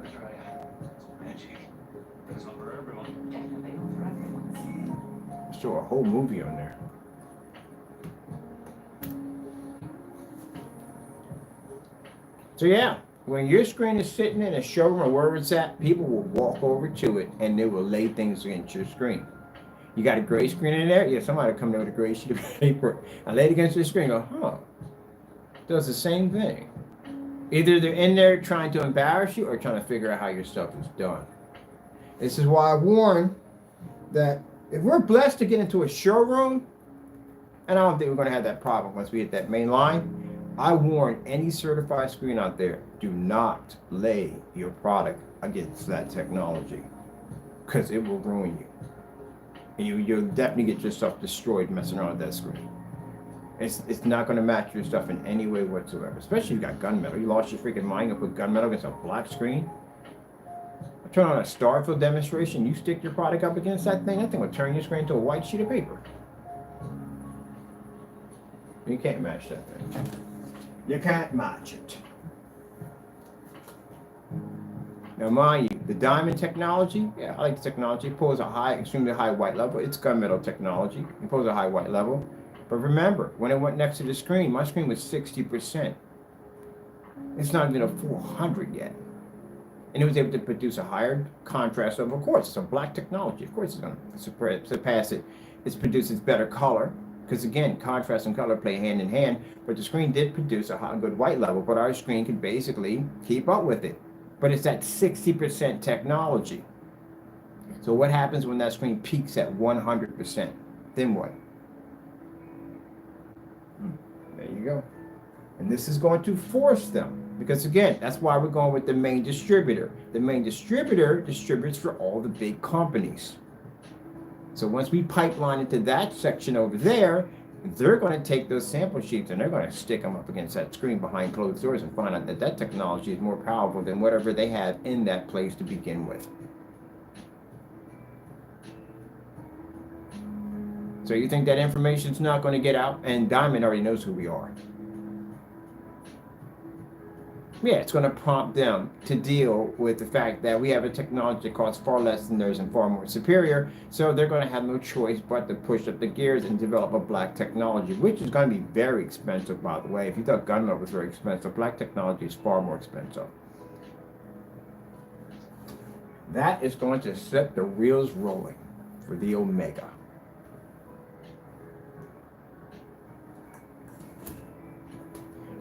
That's right. Magic. It's not for everyone. Definitely not for everyone. Show a whole movie on there. So yeah, when your screen is sitting in a showroom or wherever it's at, people will walk over to it and they will lay things against your screen. You got a gray screen in there? Yeah, somebody will come there with a gray sheet of paper and lay it against the screen and go, huh, does the same thing. Either they're in there trying to embarrass you or trying to figure out how your stuff is done. This is why I warn that if we're blessed to get into a showroom, and I don't think we're going to have that problem once we hit that main line, I warn any certified screen out there, do not lay your product against that technology, because it will ruin you. And you'll definitely get yourself destroyed messing around with that screen. It's not going to match your stuff in any way whatsoever, especially if you got gunmetal. You lost your freaking mind and put gunmetal against a black screen. I turn on a Starfield demonstration, you stick your product up against that thing will turn your screen into a white sheet of paper. You can't match that thing. You can't match it. Now mind you, the diamond technology, yeah, I like the technology. It pulls a high, extremely high white level. It's gunmetal technology. It pulls a high white level. But remember, when it went next to the screen, my screen was 60%. It's not even a 400 yet. And it was able to produce a higher contrast level. Of course, it's a black technology. Of course, it's going to surpass it. It produces better color. Because again, contrast and color play hand in hand. But the screen did produce a good white level. But our screen can basically keep up with it. But it's at 60% technology. So what happens when that screen peaks at 100%? Then what? There you go. And this is going to force them. Because again, that's why we're going with the main distributor. The main distributor distributes for all the big companies. So once we pipeline into that section over there, they're going to take those sample sheets and they're going to stick them up against that screen behind closed doors and find out that that technology is more powerful than whatever they have in that place to begin with. So you think that information's not going to get out? And Diamond already knows who we are. Yeah, it's going to prompt them to deal with the fact that we have a technology that costs far less than theirs and far more superior. So they're going to have no choice but to push up the gears and develop a black technology, which is going to be very expensive, by the way. If you thought Gunmetal was very expensive, black technology is far more expensive. That is going to set the wheels rolling for the Omega.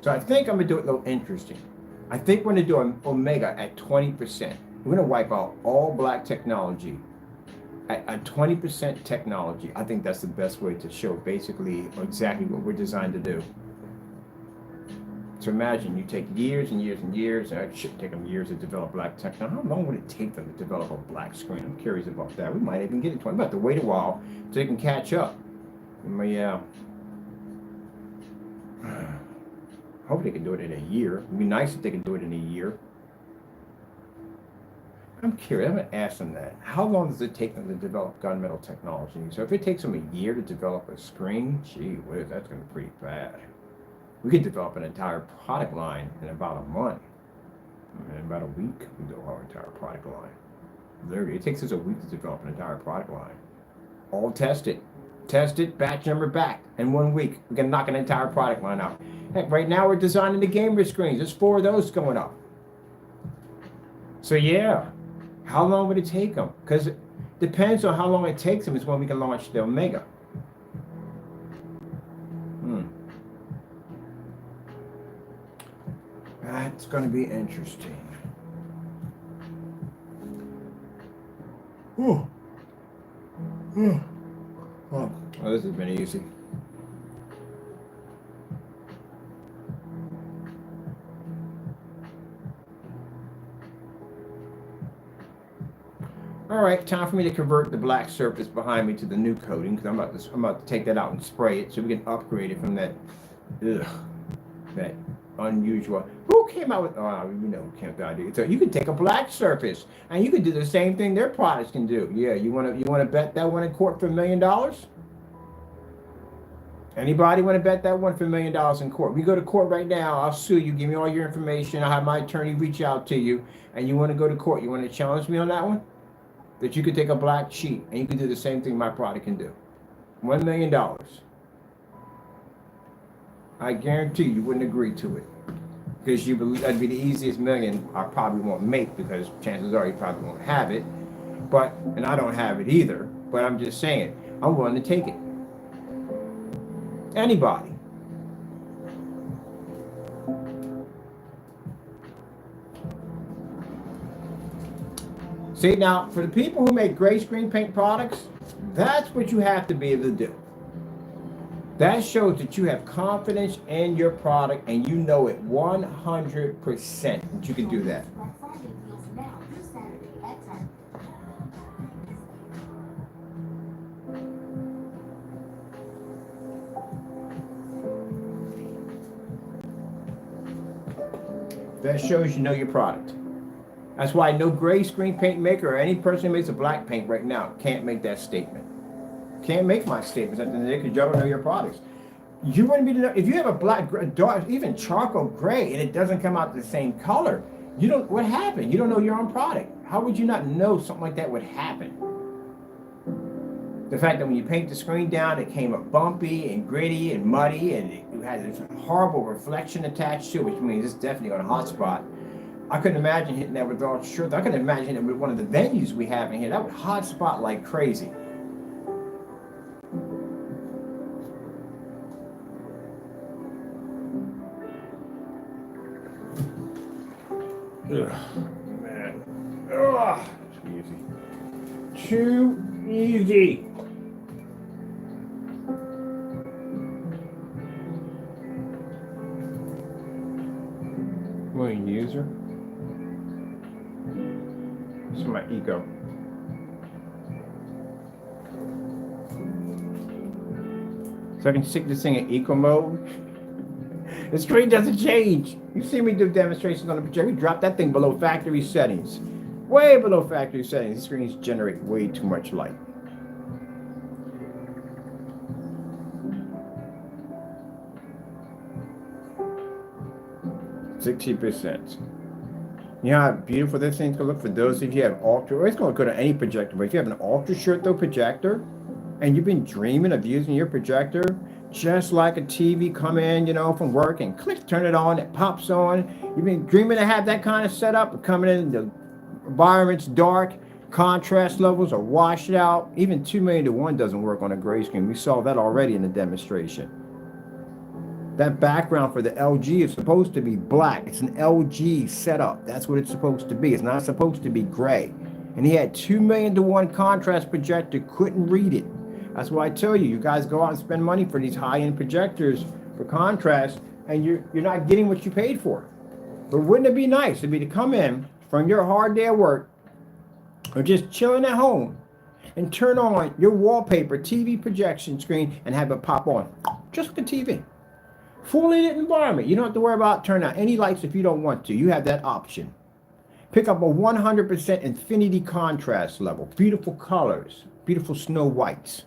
So I think I'm going to do it a little interesting. I think we're going to do an Omega at 20%. We're going to wipe out all black technology at 20% technology. I think that's the best way to show basically exactly what we're designed to do. So imagine you take years and years and years, and it should take them years to develop black technology. How long would it take them to develop a black screen? I'm curious about that. We might even get it 20. We'll have to wait a while so they can catch up. Yeah. Hope they can do it in a year. It'd be nice if they could do it in a year. I'm curious. I'm going to ask them that. How long does it take them to develop gunmetal technology? So if it takes them a year to develop a screen, gee whiz, that's going to be pretty bad. We could develop an entire product line in about a month. In about a week, we do our entire product line. Literally, it takes us a week to develop an entire product line. All tested. Tested, batch number back. In 1 week, we can knock an entire product line out. Heck, right now we're designing the gamer screens. There's 4 of those going up. So yeah, how long would it take them? Because it depends on how long it takes them is when we can launch the Omega. That's going to be interesting. Oh, this has been easy. All right, time for me to convert the black surface behind me to the new coating because I'm about to take that out and spray it so we can upgrade it from that unusual. Who came out with? Oh, you know, who came out with. So you can take a black surface and you can do the same thing their products can do. Yeah, you want to bet that one in court for $1 million? Anybody want to bet that one for $1 million in court? We go to court right now. I'll sue you. Give me all your information. I'll have my attorney reach out to you. And you want to go to court? You want to challenge me on that one? That you could take a black sheet and you can do the same thing my product can do. $1 million. I guarantee you wouldn't agree to it. Because you believe that'd be the easiest million I probably won't make because chances are you probably won't have it. And I don't have it either. But I'm just saying, I'm willing to take it. Anybody. See, now, for the people who make gray screen paint products, that's what you have to be able to do. That shows that you have confidence in your product and you know it 100% that you can do that. That shows you know your product. That's why no gray screen paint maker or any person who makes a black paint right now can't make that statement. Can't make my statements at the end of the day because you don't know your products. You wouldn't be if you have a black, dark, even charcoal gray, and it doesn't come out the same color. You don't. What happened? You don't know your own product. How would you not know something like that would happen? The fact that when you paint the screen down, it came up bumpy and gritty and muddy, and it had this horrible reflection attached to it, which means it's definitely on a hot spot. I couldn't imagine hitting that with all shirts. I couldn't imagine it with one of the venues we have in here. That would hot spot like crazy. Ugh, man. Ugh, too easy. Too easy. Willing user. This is my ego. So I can stick this thing in eco mode. The screen doesn't change. You see me do demonstrations on the projector. We drop that thing below factory settings. Way below factory settings. These screens generate way too much light. %60. You know how beautiful this thing's gonna look for those of you who have ultra, or it's gonna go to any projector, but if you have an ultra short though projector, and you've been dreaming of using your projector, just like a TV come in, you know, from work and click, turn it on, it pops on. You've been dreaming to have that kind of setup, coming in, the environment's dark, contrast levels are washed out. Even 2:1 doesn't work on a gray screen. We saw that already in the demonstration. That background for the LG is supposed to be black. It's an LG setup. That's what it's supposed to be. It's not supposed to be gray. And he had 2:1 contrast projector, couldn't read it. That's why I tell you, you guys go out and spend money for these high-end projectors for contrast, and you're not getting what you paid for. But wouldn't it be nice to be to come in from your hard day at work, or just chilling at home, and turn on your wallpaper TV projection screen and have it pop on, just like a TV. Fully lit environment. You don't have to worry about turning out any lights if you don't want to. You have that option. Pick up a 100% infinity contrast level. Beautiful colors. Beautiful snow whites.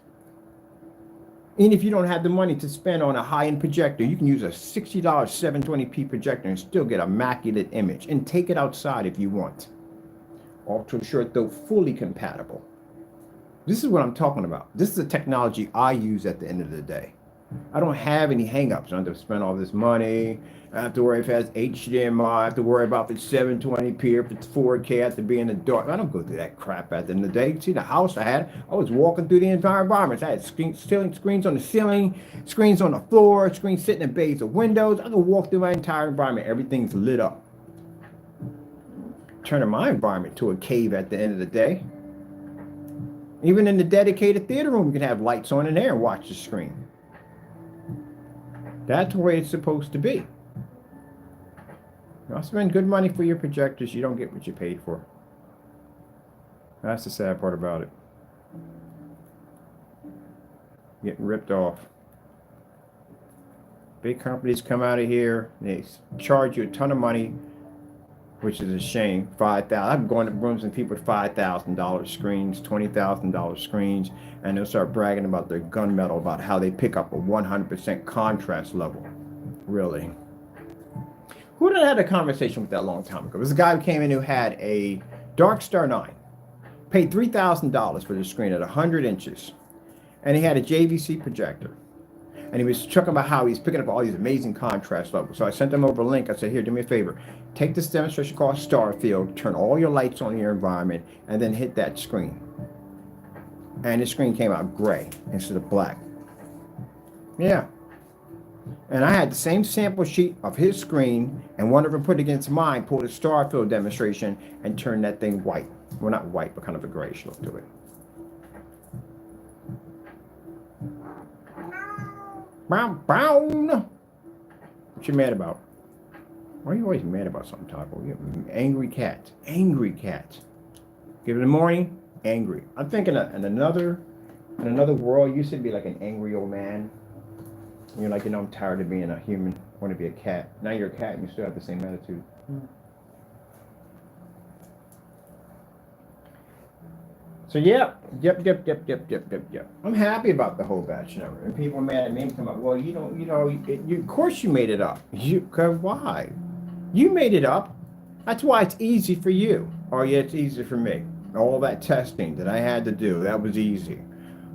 And if you don't have the money to spend on a high-end projector, you can use a $60 720p projector and still get an immaculate image. And take it outside if you want. Ultra short, though, fully compatible. This is what I'm talking about. This is the technology I use at the end of the day. I don't have any hangups. I don't have to spend all this money. I have to worry if it has HDMI. I have to worry about if it's 720p or if it's 4K. I have to be in the dark. I don't go through that crap at the end of the day. See the house I had? I was walking through the entire environment. I had screens on the ceiling, screens on the floor, screens sitting in bays of windows. I could walk through my entire environment. Everything's lit up. Turning my environment to a cave at the end of the day. Even in the dedicated theater room, you can have lights on in there and watch the screen. That's the way it's supposed to be. I'll spend good money for your projectors. You don't get what you paid for. That's the sad part about it. Getting ripped off. Big companies come out of here. They charge you a ton of money, which is a shame. $5,000. I've gone to rooms and people with $5,000 screens, $20,000 screens, and they'll start bragging about their gunmetal, about how they pick up a 100% contrast level. Really. Who did I have a conversation with that a long time ago? It was a guy who came in who had a Dark Star 9. Paid $3,000 for the screen at 100 inches. And he had a JVC projector. And he was talking about how he's picking up all these amazing contrast levels. So I sent him over a link. I said, here, do me a favor. Take this demonstration called Starfield, turn all your lights on in your environment, and then hit that screen. And the screen came out gray instead of black. Yeah. And I had the same sample sheet of his screen, and one of them put against mine, pulled a Starfield demonstration, and turned that thing white. Well, not white, but kind of a grayish look to it. Brown. What you mad about? Why are you always mad about something, Taco? You're an angry cat. Angry cat. Give it a morning, angry. I'm thinking in another world, you used to be like an angry old man. And you're like, you know, I'm tired of being a human. I want to be a cat. Now you're a cat and you still have the same attitude. So yep. I'm happy about the whole batch number. And people are mad at me and come up, well, of course you made it up. Why? You made it up. That's why it's easy for you. Oh yeah, it's easy for me. All that testing that I had to do, that was easy.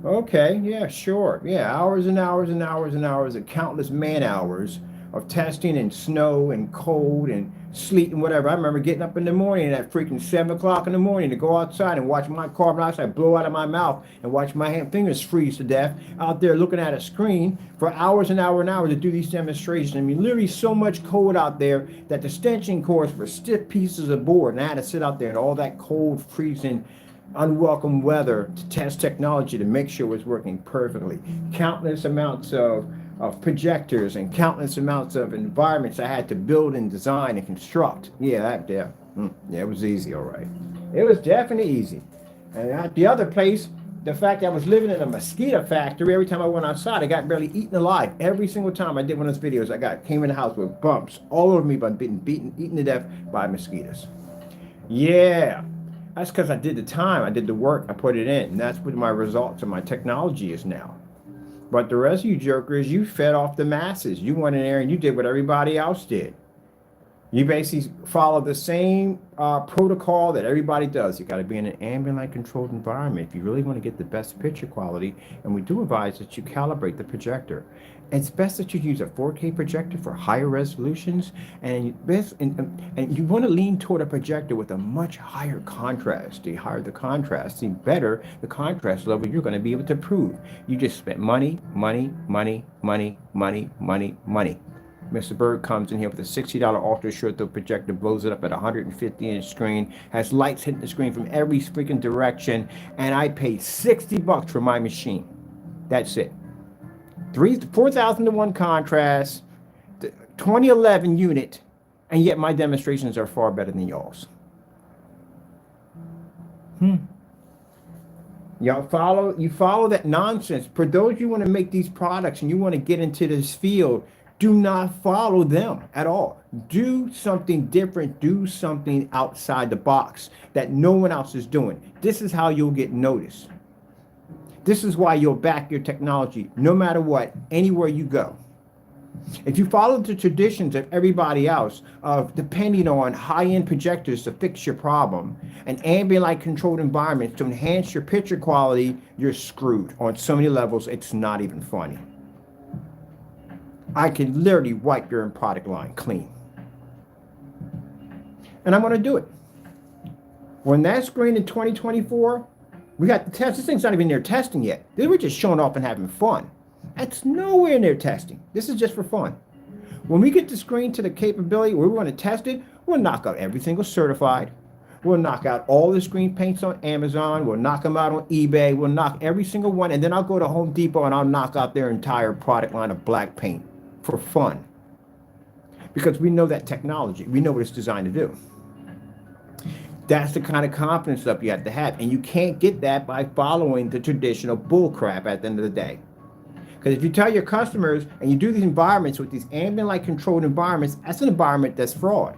Okay, yeah, sure. Yeah, hours and hours and hours and hours of countless man hours of testing in snow and cold and sleet and whatever. I remember getting up in the morning at freaking 7 o'clock in the morning to go outside and watch my carbon dioxide blow out of my mouth and watch my fingers freeze to death out there looking at a screen for hours and hours and hours to do these demonstrations. I mean, literally so much cold out there that the stenching cords were stiff pieces of board, and I had to sit out there in all that cold, freezing, unwelcome weather to test technology to make sure it was working perfectly. Countless amounts of projectors and countless amounts of environments I had to build and design and construct. Yeah, it was easy, all right. It was definitely easy. And at the other place, the fact that I was living in a mosquito factory, every time I went outside, I got barely eaten alive. Every single time I did one of those videos, came in the house with bumps all over me by being eaten to death by mosquitoes. Yeah, that's because I did the time, I did the work, I put it in. And that's what my results of my technology is now. But the rest of you jokers, you fed off the masses. You went in there and you did what everybody else did. You basically follow the same protocol that everybody does. You got to be in an ambient light controlled environment if you really want to get the best picture quality. And we do advise that you calibrate the projector. It's best that you use a 4K projector for higher resolutions, and you want to lean toward a projector with a much higher contrast. The higher the contrast, the better the contrast level you're going to be able to prove. You just spent money, money, money, money, money, money, money. Mr. Bird comes in here with a $60 ultra short throw projector, blows it up at a 150-inch screen, has lights hitting the screen from every freaking direction, and I paid $60 for my machine. That's it. 4,000 to 1 contrast, 2011 unit, and yet my demonstrations are far better than y'all's. Y'all follow that nonsense. For those you want to make these products and you want to get into this field, do not follow them at all. Do something different. Do something outside the box that no one else is doing. This is how you'll get noticed. This is why you'll back your technology no matter what, anywhere you go. If you follow the traditions of everybody else of depending on high-end projectors to fix your problem and ambient light controlled environments to enhance your picture quality, you're screwed on so many levels, it's not even funny. I can literally wipe your product line clean. And I'm going to do it. When that screen in 2024, we got the test. This thing's not even near testing yet. They were just showing off and having fun. That's nowhere near testing. This is just for fun. When we get the screen to the capability where we want to test it, we'll knock out every single certified. We'll knock out all the screen paints on Amazon. We'll knock them out on eBay. We'll knock every single one. And then I'll go to Home Depot and I'll knock out their entire product line of black paint for fun. Because we know that technology. We know what it's designed to do. That's the kind of confidence level you have to have. And you can't get that by following the traditional bull crap at the end of the day. Because if you tell your customers and you do these environments with these ambient light controlled environments, that's an environment that's fraud.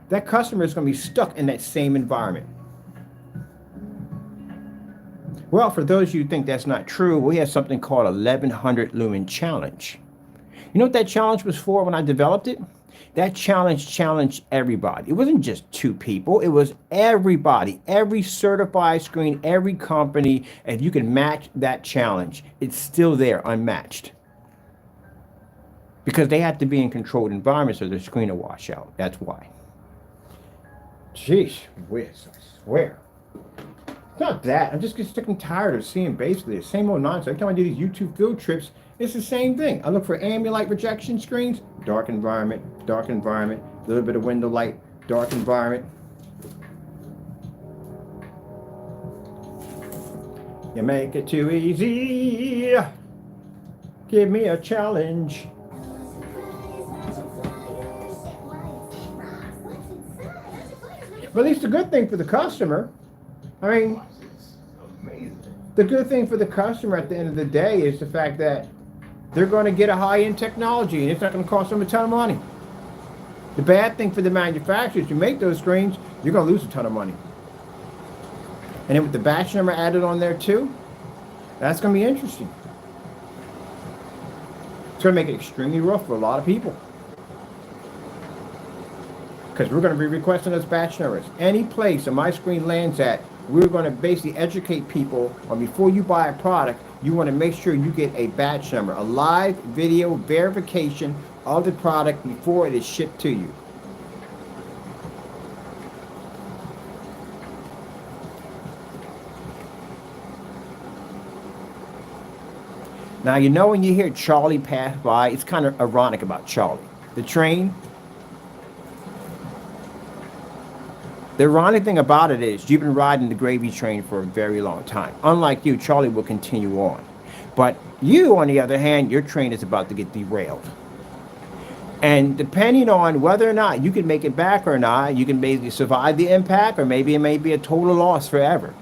That customer is going to be stuck in that same environment. Well, for those of you who think that's not true, we have something called 1100 lumen challenge. You know what that challenge was for when I developed it? That challenge challenged everybody. It wasn't just 2 people. It was everybody, every certified screen, every company. If you can match that challenge, it's still there, unmatched. Because they have to be in controlled environments or their screen will wash out. That's why. Jeez whiz, I swear. It's not that. I'm just sick and tired of seeing basically the same old nonsense. Every time I do these YouTube field trips, it's the same thing. I look for ambient light rejection screens, dark environment, a little bit of window light, dark environment. You make it too easy. Give me a challenge. But at least the good thing for the customer, I mean, the good thing for the customer at the end of the day is the fact that they're going to get a high-end technology and it's not going to cost them a ton of money. The bad thing for the manufacturers who make those screens, you're going to lose a ton of money. And then with the batch number added on there too, that's going to be interesting. It's going to make it extremely rough for a lot of people. Because we're going to be requesting those batch numbers. Any place that my screen lands at, we're going to basically educate people on before you buy a product, you want to make sure you get a batch number, a live video verification of the product before it is shipped to you. Now, you know when you hear Charlie pass by, it's kind of ironic about Charlie. The train. The ironic thing about it is you've been riding the gravy train for a very long time. Unlike you, Charlie will continue on. But you, on the other hand, your train is about to get derailed. And depending on whether or not you can make it back or not, you can maybe survive the impact or maybe it may be a total loss forever.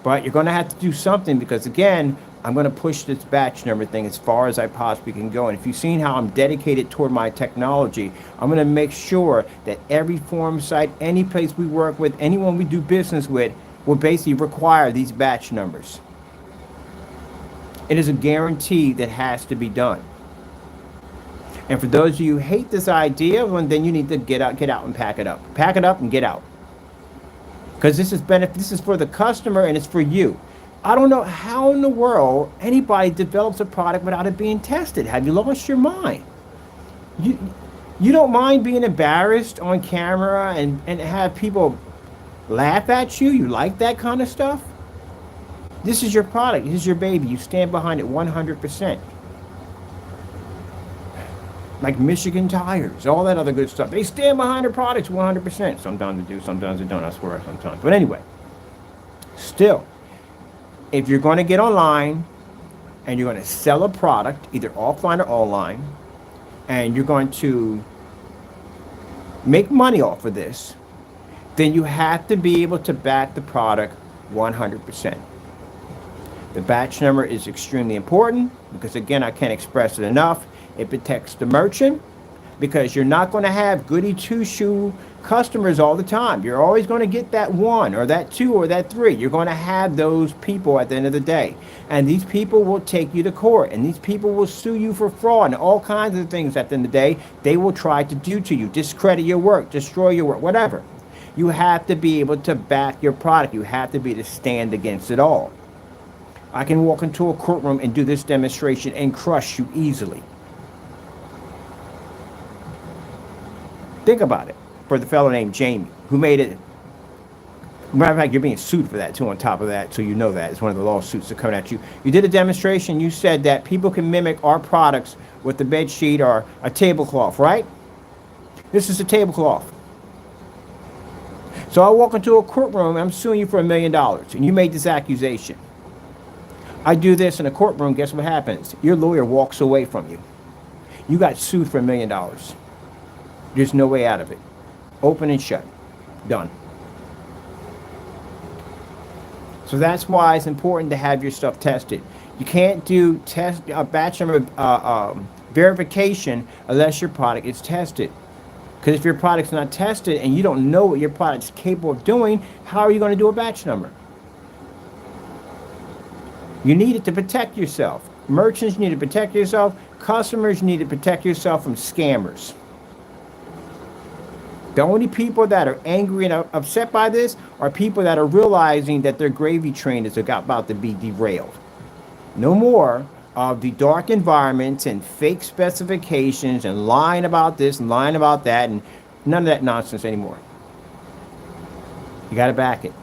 But you're going to have to do something because, again, I'm going to push this batch number thing as far as I possibly can go. And if you've seen how I'm dedicated toward my technology, I'm going to make sure that every forum site, any place we work with, anyone we do business with, will basically require these batch numbers. It is a guarantee that has to be done. And for those of you who hate this idea, well, then you need to get out and pack it up. Pack it up and get out. Because this is for the customer and it's for you. I don't know how in the world anybody develops a product without it being tested. Have you lost your mind? You don't mind being embarrassed on camera and have people laugh at you? You like that kind of stuff? This is your product. This is your baby. You stand behind it 100%. Like Michigan Tires, all that other good stuff. They stand behind their products 100%. Sometimes they do, sometimes they don't. I swear, sometimes. But anyway, still, if you're going to get online and you're going to sell a product, either offline or online, and you're going to make money off of this, then you have to be able to back the product 100%. The batch number is extremely important because, again, I can't express it enough. It protects the merchant because you're not going to have goody two-shoe customers all the time. You're always going to get that one or that two or that three. You're going to have those people at the end of the day. And these people will take you to court. And these people will sue you for fraud and all kinds of things at the end of the day they will try to do to you. Discredit your work, destroy your work, whatever. You have to be able to back your product. You have to be able to stand against it all. I can walk into a courtroom and do this demonstration and crush you easily. Think about it, for the fellow named Jamie, who made it. Matter of fact, you're being sued for that too, on top of that, so you know that. It's one of the lawsuits that are coming at you. You did a demonstration, you said that people can mimic our products with a bed sheet or a tablecloth, right? This is a tablecloth. So I walk into a courtroom, and I'm suing you for $1 million, and you made this accusation. I do this in a courtroom, guess what happens? Your lawyer walks away from you. You got sued for $1 million. There's no way out of it. Open and shut. Done. So that's why it's important to have your stuff tested. You can't do batch number verification unless your product is tested. Because if your product's not tested and you don't know what your product's capable of doing, how are you going to do a batch number? You need it to protect yourself. Merchants, you need to protect yourself. Customers, you need to protect yourself from scammers. The only people that are angry and upset by this are people that are realizing that their gravy train is about to be derailed. No more of the dark environments and fake specifications and lying about this and lying about that and none of that nonsense anymore. You got to back it.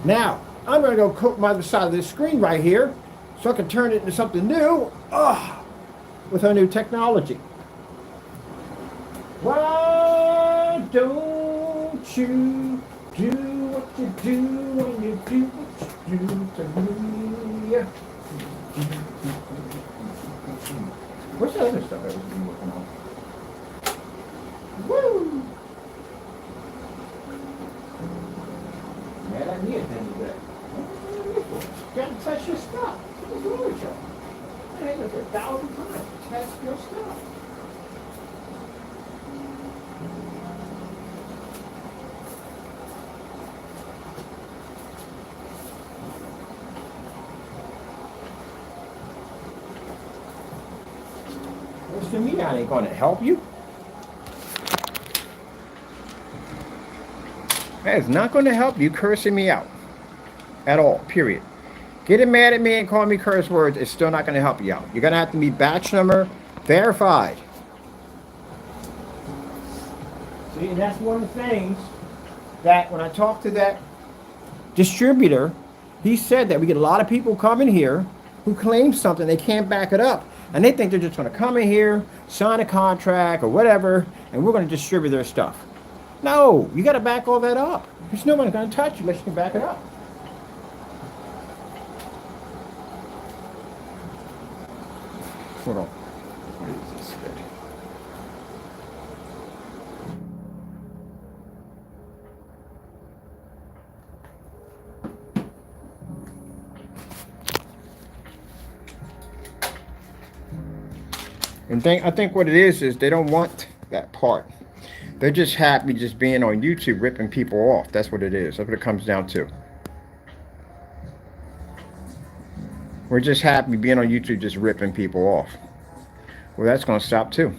Now, I'm going to go cook my other side of this screen right here so I can turn it into something new with our new technology. Why don't you do what you do when you do what you do to me? What's the other stuff I was working on? Woo! Man, I need it then today. You gotta test your stuff. What's wrong with y'all? I hang up 1,000 times to test your stuff. To me, I ain't going to help you. That is not going to help you cursing me out at all, period. Getting mad at me and calling me curse words is still not going to help you out. You're going to have to be batch number verified. See, and that's one of the things that when I talked to that distributor, he said that we get a lot of people coming here who claim something, they can't back it up. And they think they're just going to come in here, sign a contract or whatever, and we're going to distribute their stuff. No, you got to back all that up. There's no one going to touch you unless you can back it up. Hold on. What is this? And I think what it is they don't want that part. They're just happy just being on YouTube ripping people off. That's what it is. That's what it comes down to. We're just happy being on YouTube just ripping people off. Well, that's going to stop too.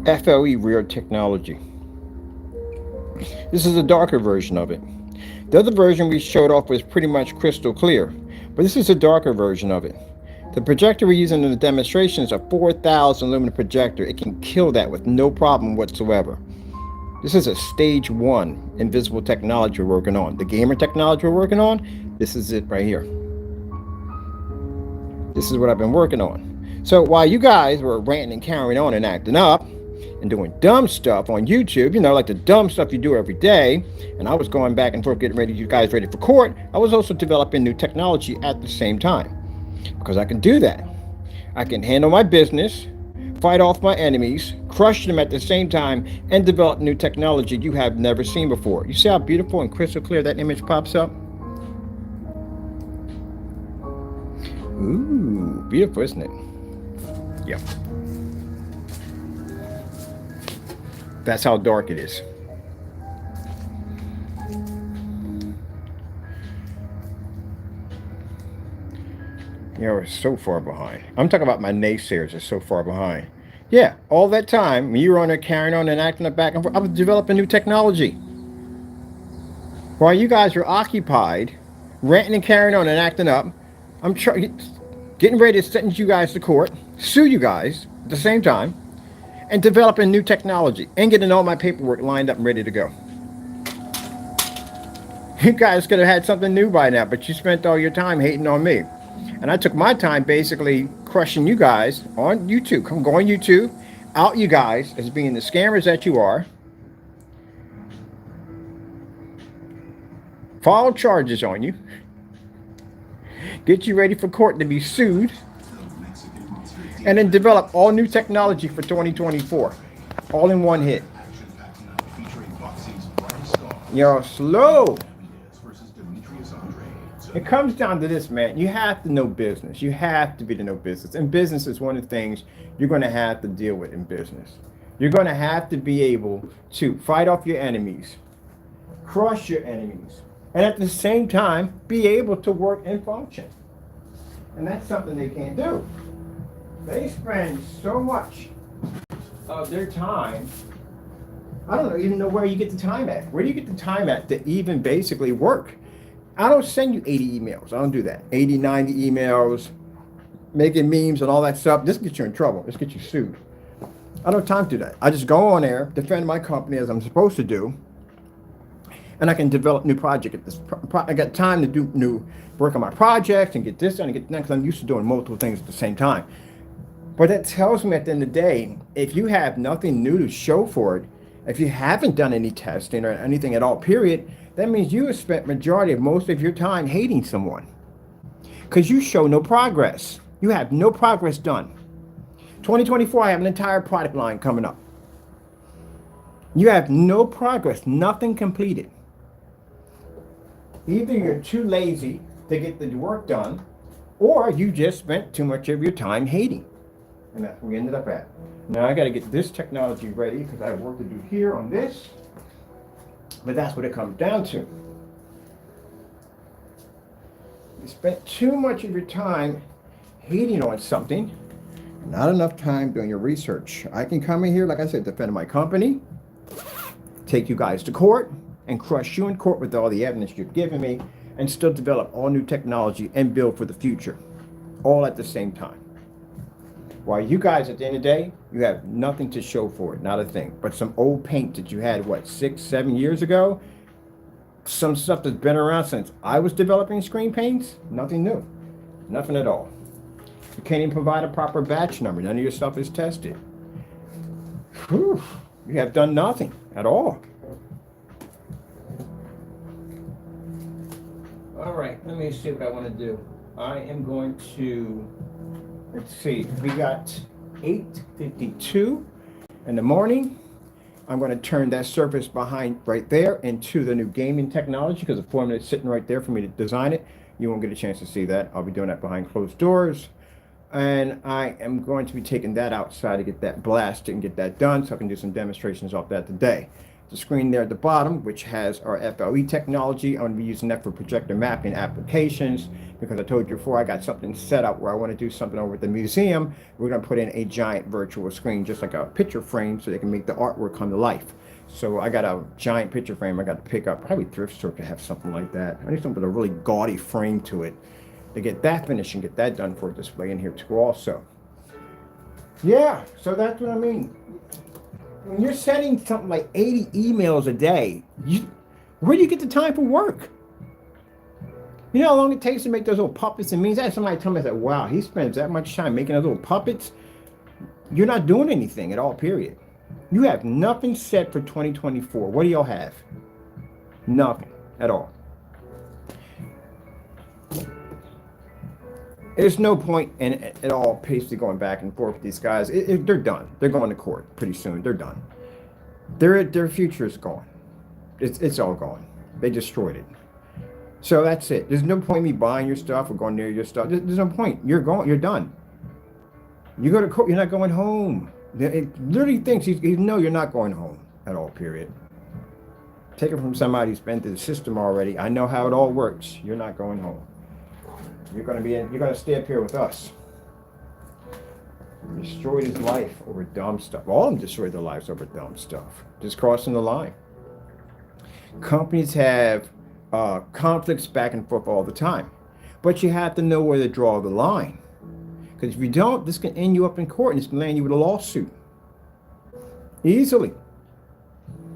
FLE rear technology. This is a darker version of it. The other version we showed off was pretty much crystal clear, but this is a darker version of it. The projector we're using in the demonstration is a 4,000 lumen projector. It can kill that with no problem whatsoever. This is a stage 1 invisible technology we're working on. The gamer technology we're working on, this is it right here. This is what I've been working on. So while you guys were ranting and carrying on and acting up and doing dumb stuff on YouTube, you know, like the dumb stuff you do every day, and I was going back and forth getting ready, you guys ready for court, I was also developing new technology at the same time. Because I can do that. I can handle my business, fight off my enemies, crush them at the same time, and develop new technology you have never seen before. You see how beautiful and crystal clear that image pops up? Ooh, beautiful, isn't it? Yeah. That's how dark it is. You know, it's so far behind. I'm talking about my naysayers are so far behind. Yeah, all that time, when you were on there carrying on and acting up back and forth, I was developing new technology. While you guys were occupied, ranting and carrying on and acting up, I'm getting ready to sentence you guys to court, sue you guys at the same time, and developing new technology and getting all my paperwork lined up and ready to go. You guys could have had something new by now, but you spent all your time hating on me. And I took my time basically crushing you guys on YouTube. Come go on YouTube, out you guys as being the scammers that you are. File charges on you. Get you ready for court to be sued. And then develop all new technology for 2024. All in one hit. You're slow. It comes down to this, man. You have to know business. You have to be to know business. And business is one of the things you're going to have to deal with in business. You're going to have to be able to fight off your enemies, crush your enemies, and at the same time, be able to work and function. And that's something they can't do. They spend so much of their time. I don't even know where you get the time at. Where do you get the time at to even basically work? I don't send you 80 emails. I don't do that. 80, 90 emails, making memes and all that stuff. This gets you in trouble. This gets you sued. I don't have time to do that. I just go on there, defend my company as I'm supposed to do, and I can develop new project. I got time to do new work on my projects and get this done and get that, because I'm used to doing multiple things at the same time. But that tells me at the end of the day, if you have nothing new to show for it, if you haven't done any testing or anything at all, period, that means you have spent majority of most of your time hating someone. Because you show no progress. You have no progress done. 2024, I have an entire product line coming up. You have no progress, nothing completed. Either you're too lazy to get the work done, or you just spent too much of your time hating. And that's where we ended up at. Now I got to get this technology ready because I have work to do here on this. But that's what it comes down to. You spent too much of your time hating on something, not enough time doing your research. I can come in here, like I said, defend my company, take you guys to court, and crush you in court with all the evidence you've given me, and still develop all new technology and build for the future, all at the same time. While you guys, at the end of the day, you have nothing to show for it, not a thing. But some old paint that you had, what, 6, 7 years ago? Some stuff that's been around since I was developing screen paints? Nothing new. Nothing at all. You can't even provide a proper batch number. None of your stuff is tested. Whew. You have done nothing at all. All right, let me see what I want to do. I am going to, let's see, we got 8:52 in the morning. I'm going to turn that surface behind right there into the new gaming technology because the formula is sitting right there for me to design it. You won't get a chance to see that. I'll be doing that behind closed doors. And I am going to be taking that outside to get that blasted and get that done so I can do some demonstrations off that today. The screen there at the bottom, which has our FLE technology, I'm going to be using that for projector mapping applications because I told you before I got something set up where I want to do something over at the museum. We're going to put in a giant virtual screen, just like a picture frame, so they can make the artwork come to life. So I got a giant picture frame I got to pick up. Probably thrift store could have something like that. I need something with a really gaudy frame to it to get that finished and get that done for a display in here too also. Yeah, so that's what I mean. When you're sending something like 80 emails a day, where do you get the time for work? You know how long it takes to make those little puppets and memes? I had somebody tell me, I said, wow, he spends that much time making those little puppets. You're not doing anything at all, period. You have nothing set for 2024. What do y'all have? Nothing at all. There's no point in at all basically going back and forth with these guys. They're done. They're going to court pretty soon. They're done. Their future is gone. It's all gone. They destroyed it. So that's it. There's no point in me buying your stuff or going near your stuff. There's no point. You're gone. You're done. You go to court. You're not going home. It literally thinks he's no. You're not going home at all. Period. Take it from somebody who's been through the system already. I know how it all works. You're not going home. You're going to stay up here with us. Destroyed his life over dumb stuff. All of them destroyed their lives over dumb stuff. Just crossing the line. Companies have conflicts back and forth all the time. But you have to know where to draw the line. Because if you don't, this can end you up in court and it's going to land you with a lawsuit. Easily.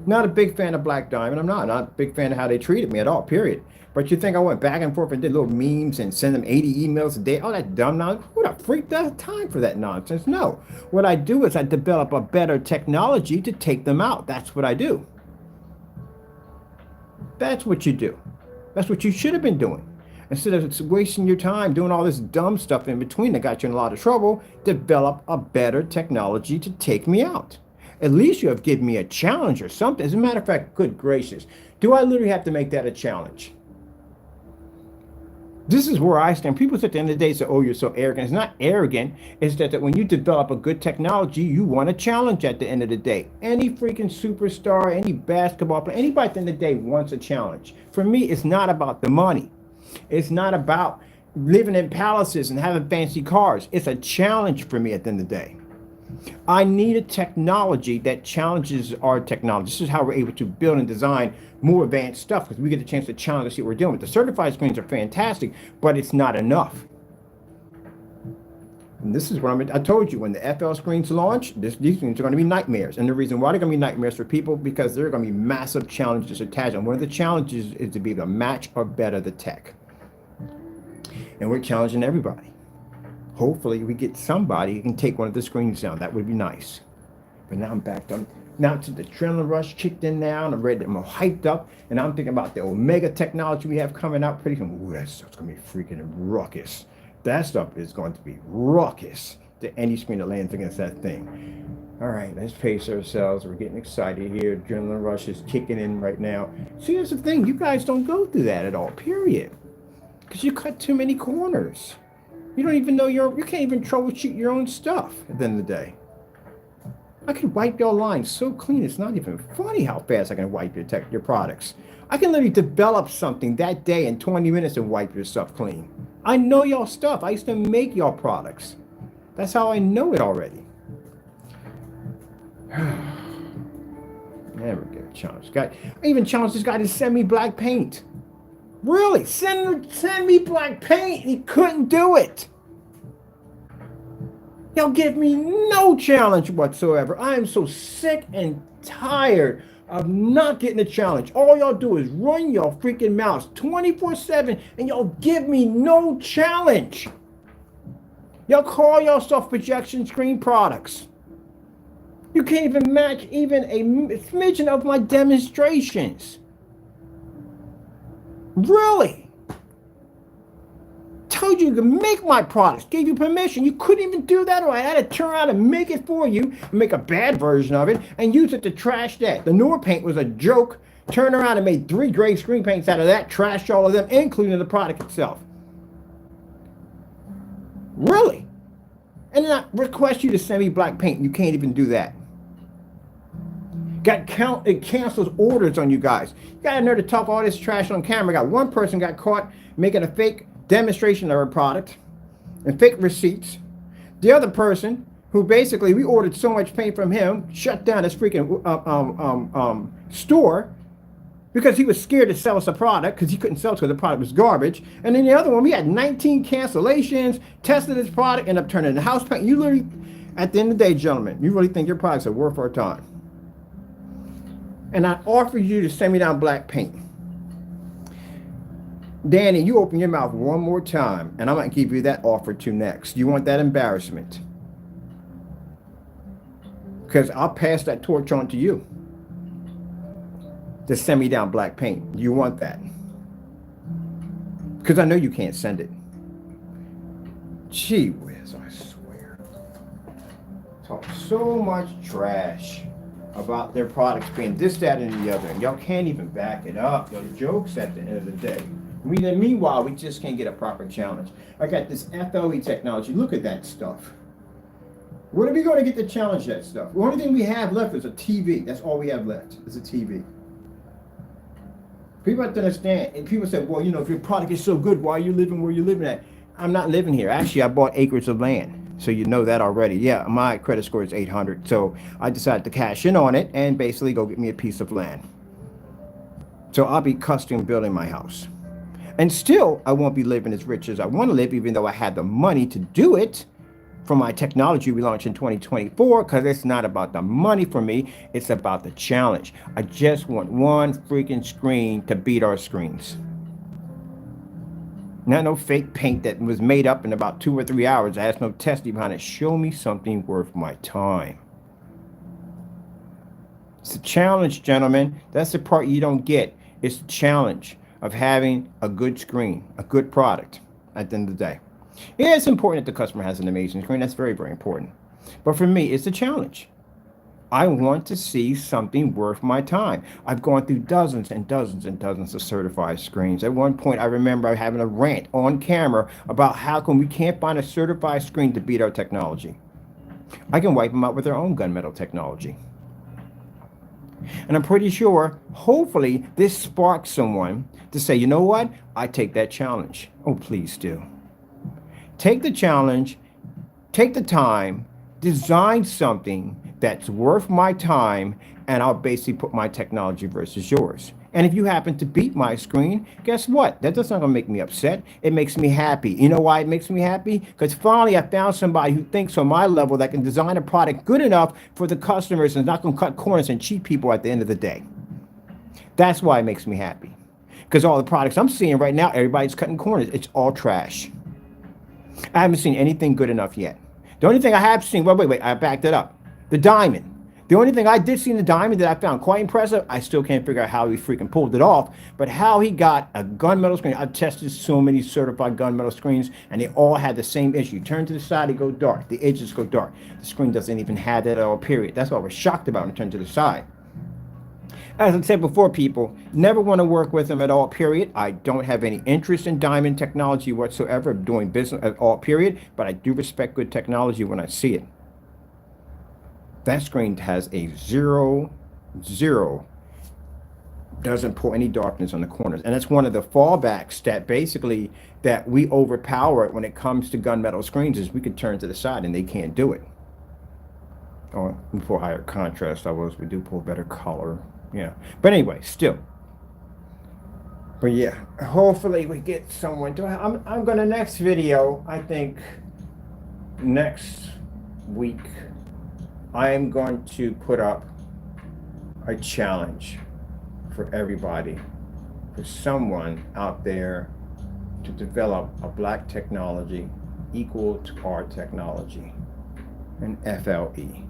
Not a big fan of Black Diamond. I'm not a big fan of how they treated me at all, period. But you think I went back and forth and did little memes and send them 80 emails a day? Oh, that dumb nonsense. Who the freak does time for that nonsense? No. What I do is I develop a better technology to take them out. That's what I do. That's what you do. That's what you should have been doing. Instead of wasting your time doing all this dumb stuff in between that got you in a lot of trouble, develop a better technology to take me out. At least you have given me a challenge or something. As a matter of fact, good gracious, do I literally have to make that a challenge? This is where I stand. People at the end of the day say, oh, you're so arrogant. It's not arrogant. It's that when you develop a good technology, you want a challenge at the end of the day. Any freaking superstar, any basketball player, anybody at the end of the day wants a challenge. For me, it's not about the money. It's not about living in palaces and having fancy cars. It's a challenge for me at the end of the day. I need a technology that challenges our technology. This is how we're able to build and design more advanced stuff because we get the chance to challenge to see what we're doing with. The certified screens are fantastic, but it's not enough. And this is what I told you, when the FL screens launch, these screens are going to be nightmares. And the reason why they're going to be nightmares for people, because there are going to be massive challenges attached. And one of the challenges is to be able to match or better the tech. And we're challenging everybody. Hopefully we get somebody who can take one of the screens down. That would be nice. But now I'm back on. Now to the adrenaline rush kicked in now, and I'm ready. I'm hyped up, and I'm thinking about the Omega technology we have coming out pretty soon. Ooh, that stuff's gonna be freaking ruckus. That stuff is going to be ruckus to any screen that lands against that thing. All right, let's pace ourselves. We're getting excited here. Adrenaline rush is kicking in right now. See, here's the thing. You guys don't go through that at all, period. Because you cut too many corners. You don't even know you can't even troubleshoot your own stuff at the end of the day. I can wipe your lines so clean, it's not even funny how fast I can wipe your products. I can literally develop something that day in 20 minutes and wipe your stuff clean. I know y'all stuff. I used to make y'all products. That's how I know it already. Never get a challenge. I even challenged this guy to send me black paint. Really? Send me black paint. He couldn't do it. Y'all give me no challenge whatsoever. I am so sick and tired of not getting a challenge. All y'all do is run your freaking mouths 24/7 and y'all give me no challenge. Y'all call yourself projection screen products. You can't even match even a smidgen of my demonstrations. Really? told you to make my products, gave you permission. You couldn't even do that, or I had to turn around and make it for you, make a bad version of it, and use it to trash that. The newer paint was a joke. Turned around and made 3 gray screen paints out of that, trashed all of them, including the product itself. Really? And then I request you to send me black paint. You can't even do that. It cancels orders on you guys. You got a nerve to talk all this trash on camera. Got one person got caught making a fake demonstration of a product and fake receipts. The other person, who basically we ordered so much paint from him, shut down his freaking store because he was scared to sell us a product because he couldn't sell it because the product was garbage. And then the other one, we had 19 cancellations, tested this product, ended up turning into house paint. You literally, at the end of the day, gentlemen, you really think your products are worth our time. And I offer you to send me down black paint. Danny, you open your mouth one more time, and I might give you that offer too next. You want that embarrassment? Because I'll pass that torch on to you. To send me down black paint. You want that? Because I know you can't send it. Gee whiz, I swear. Talk so much trash about their products being this, that, and the other, and y'all can't even back it up. Y'all jokes at the end of the day. Meanwhile, we just can't get a proper challenge. I got this FLE Technology. Look at that stuff. When are we going to get to challenge that stuff? The only thing we have left is a TV. That's all we have left is a TV. People have to understand, and people say, well, you know, if your product is so good, why are you living where you're living at? I'm not living here. Actually, I bought acres of land. So you know that already. Yeah, my credit score is 800. So I decided to cash in on it and basically go get me a piece of land. So I'll be custom building my house. And still, I won't be living as rich as I want to live, even though I had the money to do it for my technology we launched in 2024, because it's not about the money for me. It's about the challenge. I just want one freaking screen to beat our screens. Not no fake paint that was made up in about 2 or 3 hours. That has no testing behind it. Show me something worth my time. It's a challenge, gentlemen. That's the part you don't get. It's the challenge of having a good screen, a good product at the end of the day. Yeah, it's important that the customer has an amazing screen. That's very, very important. But for me, it's a challenge. I want to see something worth my time. I've gone through dozens and dozens and dozens of certified screens. At one point, I remember having a rant on camera about how come we can't find a certified screen to beat our technology. I can wipe them out with their own gunmetal technology. And I'm pretty sure, hopefully, this sparks someone to say, you know what? I take that challenge. Oh, please do. Take the challenge, take the time, design something that's worth my time, and I'll basically put my technology versus yours. And if you happen to beat my screen, guess what? That's not gonna make me upset. It makes me happy. You know why it makes me happy? Because finally I found somebody who thinks on my level that can design a product good enough for the customers and not gonna cut corners and cheat people at the end of the day. That's why it makes me happy. Because all the products I'm seeing right now, everybody's cutting corners. It's all trash. I haven't seen anything good enough yet. The only thing I have seen, wait, I backed it up. The diamond. The only thing I did see in the diamond that I found quite impressive, I still can't figure out how he freaking pulled it off, but how he got a gunmetal screen. I've tested so many certified gunmetal screens, and they all had the same issue. You turn to the side, they go dark. The edges go dark. The screen doesn't even have that at all, period. That's what I was shocked about when I turned to the side. As I said before, people, never want to work with them at all, period. I don't have any interest in diamond technology whatsoever, doing business at all, period, but I do respect good technology when I see it. That screen has a 0, doesn't pull any darkness on the corners. And that's one of the fallbacks that basically that we overpower it when it comes to gunmetal screens is we can turn to the side and they can't do it. Or we pull higher contrast levels, we do pull better color. Yeah, but anyway, still. But yeah, hopefully we get someone to. I'm gonna next video. I think next week I am going to put up a challenge for everybody, for someone out there to develop a black technology equal to our technology, an FLE.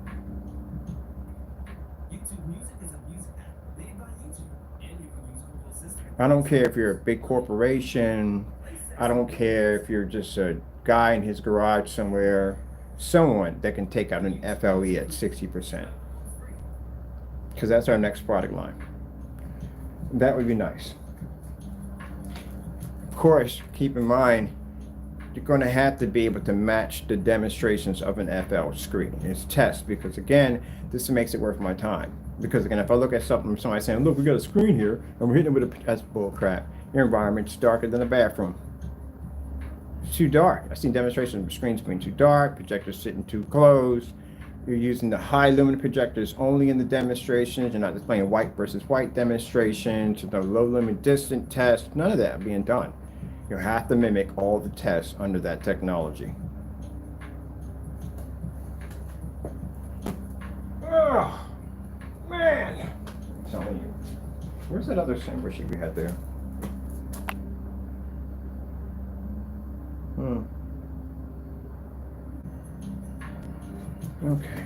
I don't care if you're a big corporation, I don't care if you're just a guy in his garage somewhere, someone that can take out an FLE at 60%. Because that's our next product line. That would be nice. Of course, keep in mind, you're going to have to be able to match the demonstrations of an FL screen. It's test, because again, this makes it worth my time. Because again, if I look at something, somebody saying, look, we got a screen here, and we're hitting it with a, that's bull crap. Your environment's darker than a bathroom. It's too dark. I've seen demonstrations of screens being too dark, projectors sitting too close. You're using the high lumen projectors only in the demonstrations. You're not displaying white versus white demonstrations, no low lumen distant tests, none of that being done. You have to mimic all the tests under that technology. Oh, man. I'm telling you. Where's that other sample sheet we had there? Okay.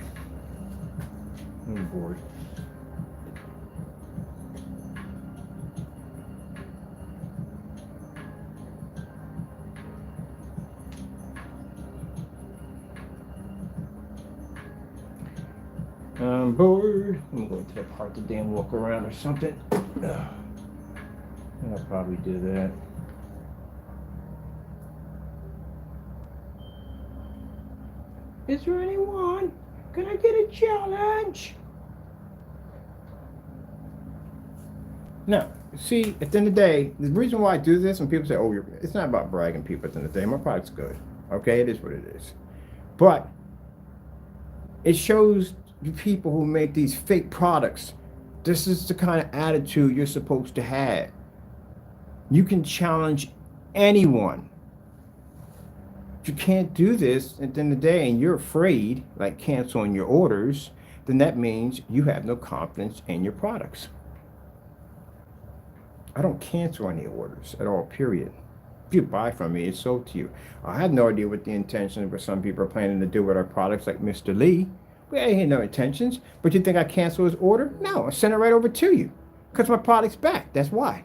I'm bored. I'm bored. I'm going to the park the damn walk around or something. I'll probably do that. Is there anyone? Can I get a challenge? No. See, at the end of the day, the reason why I do this, when people say, oh, it's not about bragging people at the end of the day. My product's good. Okay, it is what it is. But it shows the people who make these fake products, this is the kind of attitude you're supposed to have. You can challenge anyone. If you can't do this at the end of the day and you're afraid, like canceling your orders, then that means you have no confidence in your products. I don't cancel any orders at all, period. If you buy from me, it's sold to you. I have no idea what the intention of what some people are planning to do with our products, like Mr. Lee. We had no intentions. But you think I cancel his order? No, I send it right over to you because my product's back. That's why.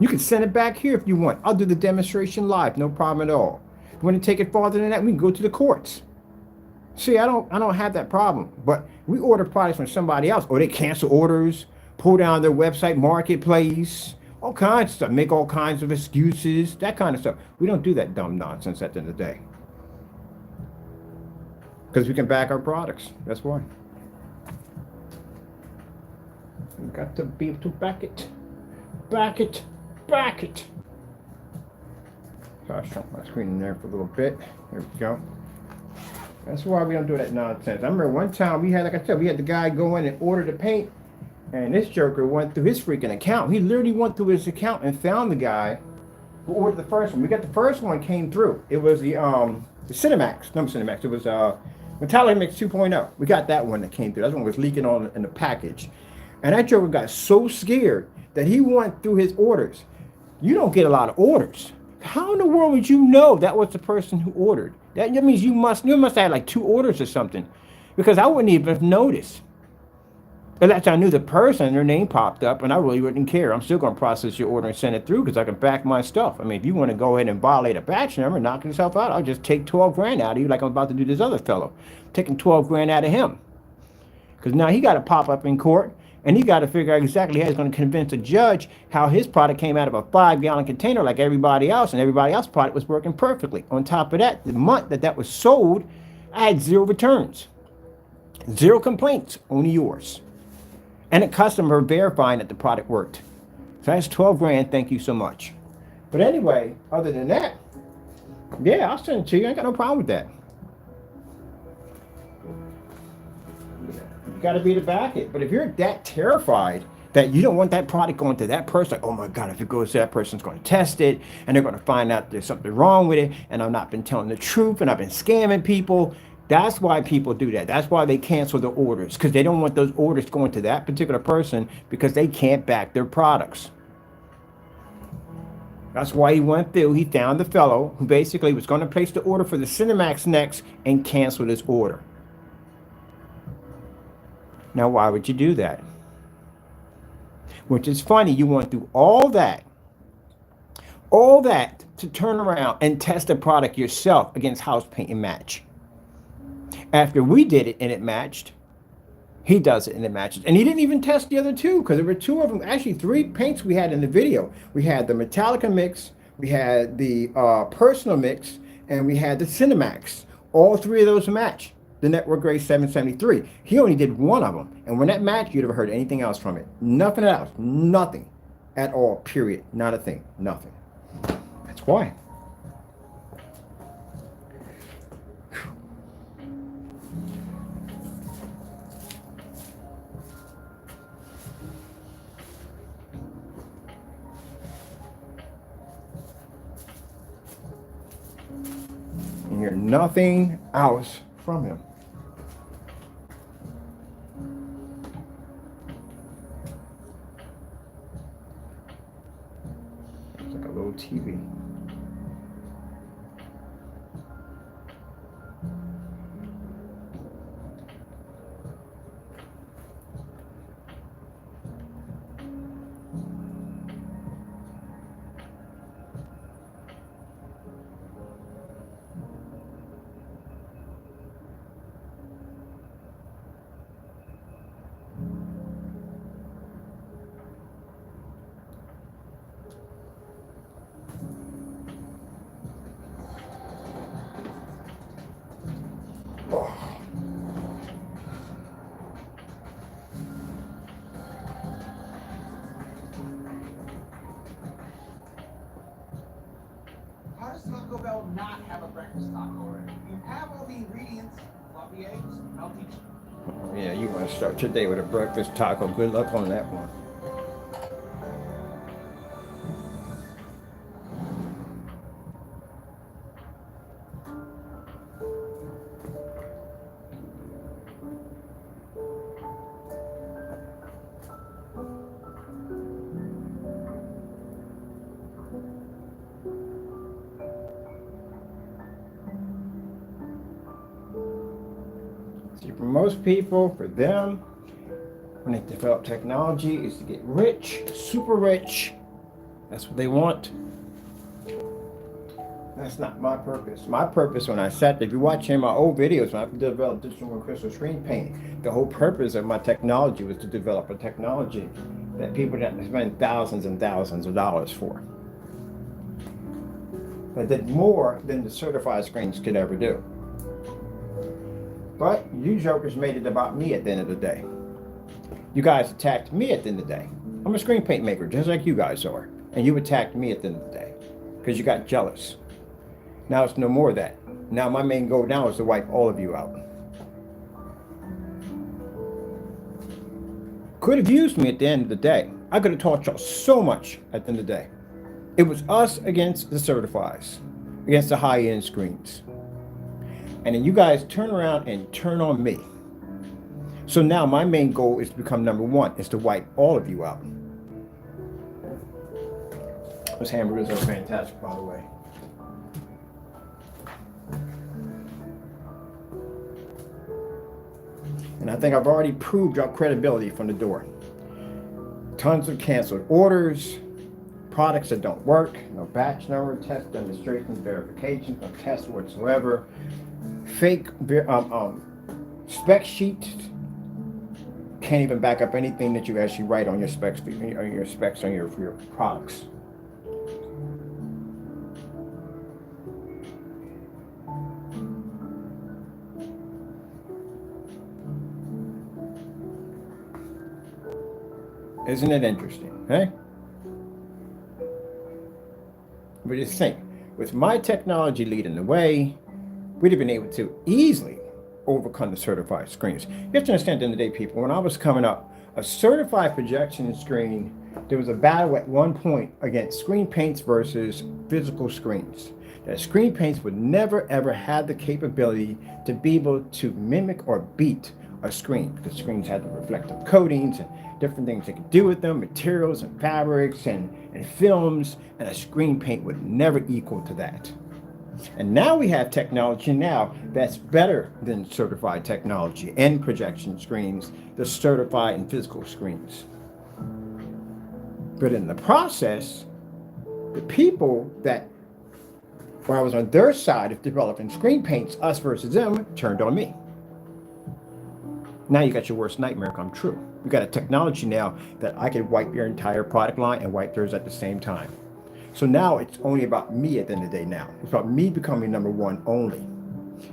You can send it back here if you want. I'll do the demonstration live, no problem at all. If you want to take it farther than that, we can go to the courts. See, I don't have that problem. But we order products from somebody else, or they cancel orders, pull down their website, marketplace, all kinds of stuff, make all kinds of excuses, that kind of stuff. We don't do that dumb nonsense at the end of the day. Because we can back our products. That's why. We've got to be able to back it. Back it. Back it. So I shrunk my screen in there for a little bit. There we go. That's why we don't do that nonsense. I remember one time we had, like I said, we had the guy go in and order the paint. And this joker went through his freaking account. He literally went through his account and found the guy who ordered the first one. We got the first one came through. It was the CINEMAX. No, CINEMAX. It was Metallic Mix 2.0. We got that one that came through. That one was leaking on in the package. And that joker got so scared that he went through his orders. You don't get a lot of orders. How in the world would you know that was the person who ordered? That means you must have had like 2 orders or something. Because I wouldn't even have noticed. Unless I knew the person, their name popped up, and I really wouldn't care. I'm still going to process your order and send it through because I can back my stuff. I mean, if you want to go ahead and violate a batch number and knock yourself out, I'll just take 12 grand out of you like I'm about to do this other fellow. Taking 12 grand out of him. Because now he got to pop up in court, and he got to figure out exactly how he's going to convince a judge how his product came out of a 5-gallon container like everybody else, and everybody else's product was working perfectly. On top of that, the month that was sold, I had 0 returns. 0 complaints, only yours. And a customer verifying that the product worked. So that's 12 grand, thank you so much. But anyway, other than that, yeah, I'll send it to you. I ain't got no problem with that. You gotta be to back it. But if you're that terrified that you don't want that product going to that person, like, oh my God, if it goes to that person's gonna test it, and they're gonna find out there's something wrong with it, and I've not been telling the truth, and I've been scamming people. That's why people do that. That's why they cancel the orders, because they don't want those orders going to that particular person because they can't back their products. That's why he went through, he found the fellow who basically was going to place the order for the CINEMAX next and canceled his order. Now, why would you do that? Which is funny, you went through all that, All that to turn around and test the product yourself against house paint and match. After we did it and it matched, he does it and it matches. And he didn't even test the other two because there were two of them, actually three paints we had in the video. We had the Metallica mix, we had the personal mix, and we had the CINEMAX. All three of those match the Network Grade 773. He only did one of them. And when that matched, you'd have heard anything else from it. Nothing else. Nothing at all, period. Not a thing. Nothing. That's why. You hear nothing else from him. It's like a little TV. How does Taco Bell not have a breakfast taco already? You have all the ingredients, fluffy eggs, I'll teach you. Yeah, you want to start your day with a breakfast taco. Good luck on that one. See, for most people, for them, when they develop technology, is to get rich, super rich. That's what they want. That's not my purpose. My purpose when I sat there, if you watch in my old videos, when I developed digital and crystal screen painting, the whole purpose of my technology was to develop a technology that people didn't spend thousands and thousands of dollars for. That did more than the certified screens could ever do. But you jokers made it about me at the end of the day. You guys attacked me at the end of the day. I'm a screen paint maker, just like you guys are. And you attacked me at the end of the day because you got jealous. Now it's no more of that. Now my main goal now is to wipe all of you out. Could have used me at the end of the day. I could have taught y'all so much at the end of the day. It was us against the certifieds, against the high-end screens. And then you guys turn around and turn on me. So now my main goal is to become number one, is to wipe all of you out. Those hamburgers are fantastic, by the way. And I think I've already proved your credibility from the door. Tons of canceled orders, products that don't work, no batch number, test demonstrations, verifications, no test whatsoever. Fake spec sheets can't even back up anything that you actually write on your specs on your products. Isn't it interesting, hey? But just think, with my technology leading the way, we'd have been able to easily overcome the certified screens. You have to understand at the end of the day, people, when I was coming up, a certified projection screen, there was a battle at one point against screen paints versus physical screens. That screen paints would never ever have the capability to be able to mimic or beat a screen, because screens had the reflective coatings and different things they could do with them, materials and fabrics and films, and a screen paint would never equal to that. And now we have technology now that's better than certified technology and projection screens, the certified and physical screens. But in the process, The people that, where I was on their side of developing screen paints, us versus them, turned on me. Now you got your worst nightmare come true. We got a technology now that I can wipe your entire product line and wipe theirs at the same time. So now it's only about me at the end of the day now. It's about me becoming number one only.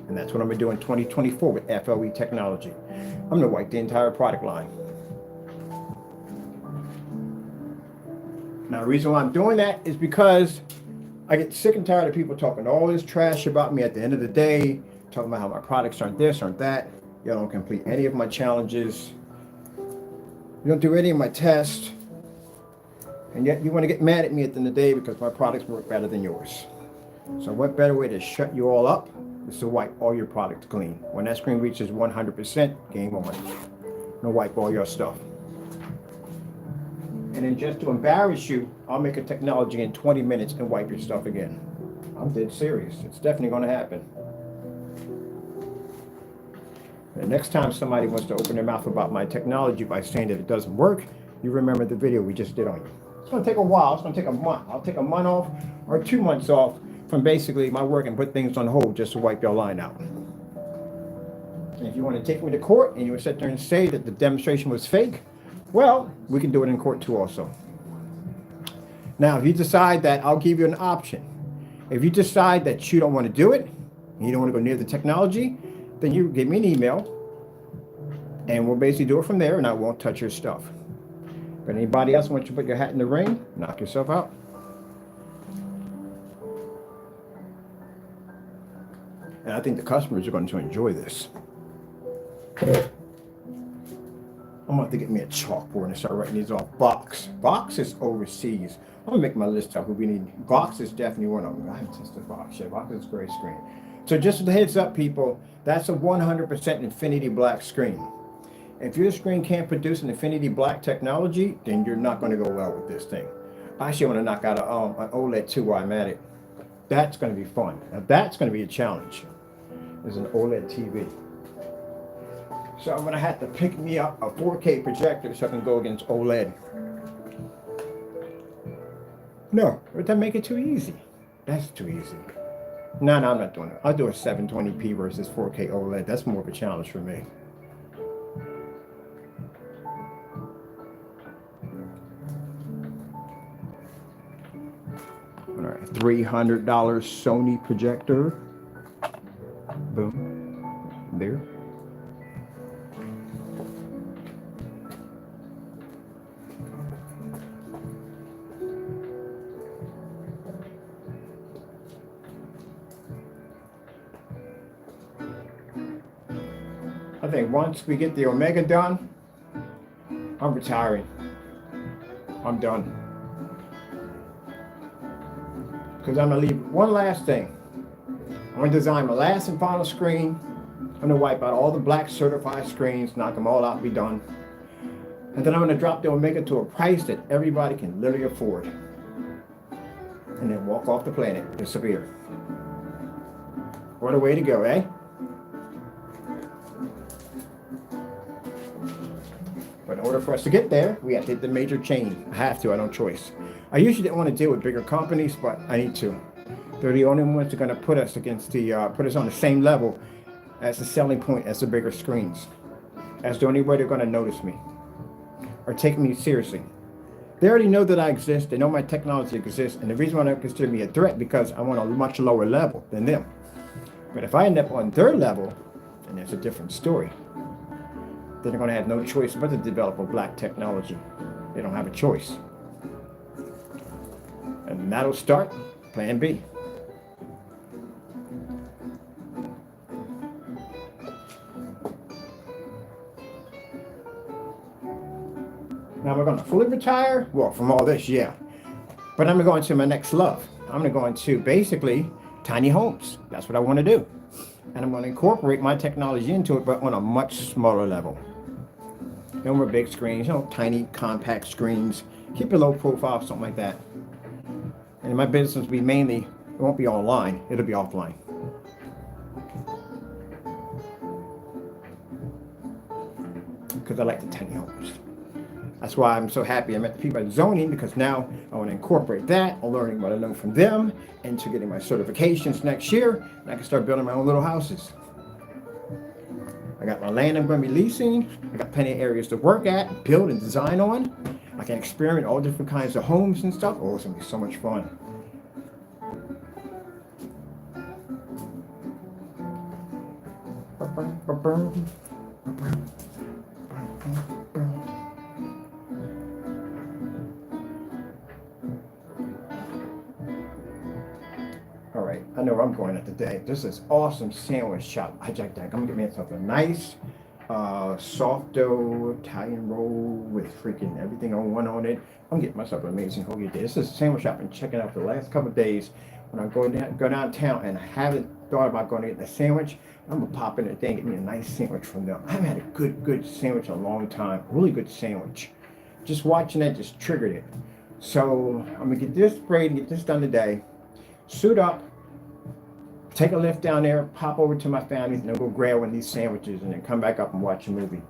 And that's what I'm gonna do in 2024 with FLE Technology. I'm gonna wipe the entire product line. Now the reason why I'm doing that is because I get sick and tired of people talking all this trash about me at the end of the day, talking about how my products aren't this, aren't that. You don't complete any of my challenges. You don't do any of my tests. And yet you want to get mad at me at the end of the day because my products work better than yours. So what better way to shut you all up is to wipe all your products clean. When that screen reaches 100%, game on. I'll wipe all your stuff. And then just to embarrass you, I'll make a technology in 20 minutes and wipe your stuff again. I'm dead serious. It's definitely going to happen. The next time somebody wants to open their mouth about my technology by saying that it doesn't work, you remember the video we just did on you. It's going to take a while. It's going to take a month. I'll take a month off or 2 months off from basically my work and put things on hold just to wipe your line out. And if you want to take me to court and you sit there and say that the demonstration was fake, well, we can do it in court too also. Now, if you decide that, I'll give you an option. If you decide that you don't want to do it, and you don't want to go near the technology, then you give me an email, and we'll basically do it from there, and I won't touch your stuff. But anybody else wants you to put your hat in the ring, knock yourself out. And I think the customers are going to enjoy this. I'm going to have to get me a chalkboard and start writing these off. Box is overseas. I'm going to make my list out who we need. Box is definitely one of them. I haven't tested Box yet. Box is a great screen. So just a heads up, people, that's a 100% Infinity Black screen. If your screen can't produce an Infinity Black technology, then you're not going to go well with this thing. I actually want to knock out an OLED too while I'm at it. That's going to be fun. Now that's going to be a challenge. Is an OLED TV. So I'm going to have to pick me up a 4K projector so I can go against OLED. No, would that make it too easy? That's too easy. No, I'm not doing it. I'll do a 720p versus 4K OLED. That's more of a challenge for me. All right, $300 Sony projector. Boom. There. I think once we get the Omega done, I'm retiring. I'm done. Because I'm going to leave one last thing. I'm going to design my last and final screen. I'm going to wipe out all the black certified screens, knock them all out and be done. And then I'm going to drop the Omega to a price that everybody can literally afford. And then walk off the planet, disappear. What a way to go, eh? But in order for us to get there, we have to hit the major chain. I have to, I don't choice. I usually didn't want to deal with bigger companies, but I need to. They're the only ones that are going to put us against the, put us on the same level as the selling point as the bigger screens. That's the only way they're going to notice me or take me seriously. They already know that I exist. They know my technology exists. And the reason why they consider me a threat because I'm on a much lower level than them. But if I end up on their level, then it's a different story. Then they're going to have no choice but to develop a black technology. They don't have a choice. And that'll start Plan B. Now we're going to fully retire. Well, from all this, yeah. But I'm going to my next love. I'm going to go into basically tiny homes. That's what I want to do. And I'm going to incorporate my technology into it, but on a much smaller level. No more big screens, tiny compact screens. Keep it low profile, something like that. And my business will be mainly, it won't be online, it'll be offline. Because I like the tiny homes. That's why I'm so happy I met the people at zoning, because now I want to incorporate that. I'm learning what I know from them into getting my certifications next year, and I can start building my own little houses. I got my land I'm going to be leasing. I got plenty of areas to work at, build, and design on. I can experiment all different kinds of homes and stuff. Oh, it's going to be so much fun. All right, I know where I'm going at today. This is awesome sandwich shop. I jacked that. I'm gonna get myself a nice soft dough Italian roll with freaking everything on it. I'm getting myself an amazing hoagie day. This is a sandwich shop I've been checking out for the last couple of days. When I go downtown and I haven't thought about going to get a sandwich, I'm gonna pop in today and get me a nice sandwich from them. I haven't had a good sandwich in a long time. Really good sandwich. Just watching that just triggered it. So I'm gonna get this sprayed and get this done today. Suit up, take a lift down there, pop over to my family, and then go grab one of these sandwiches and then come back up and watch a movie.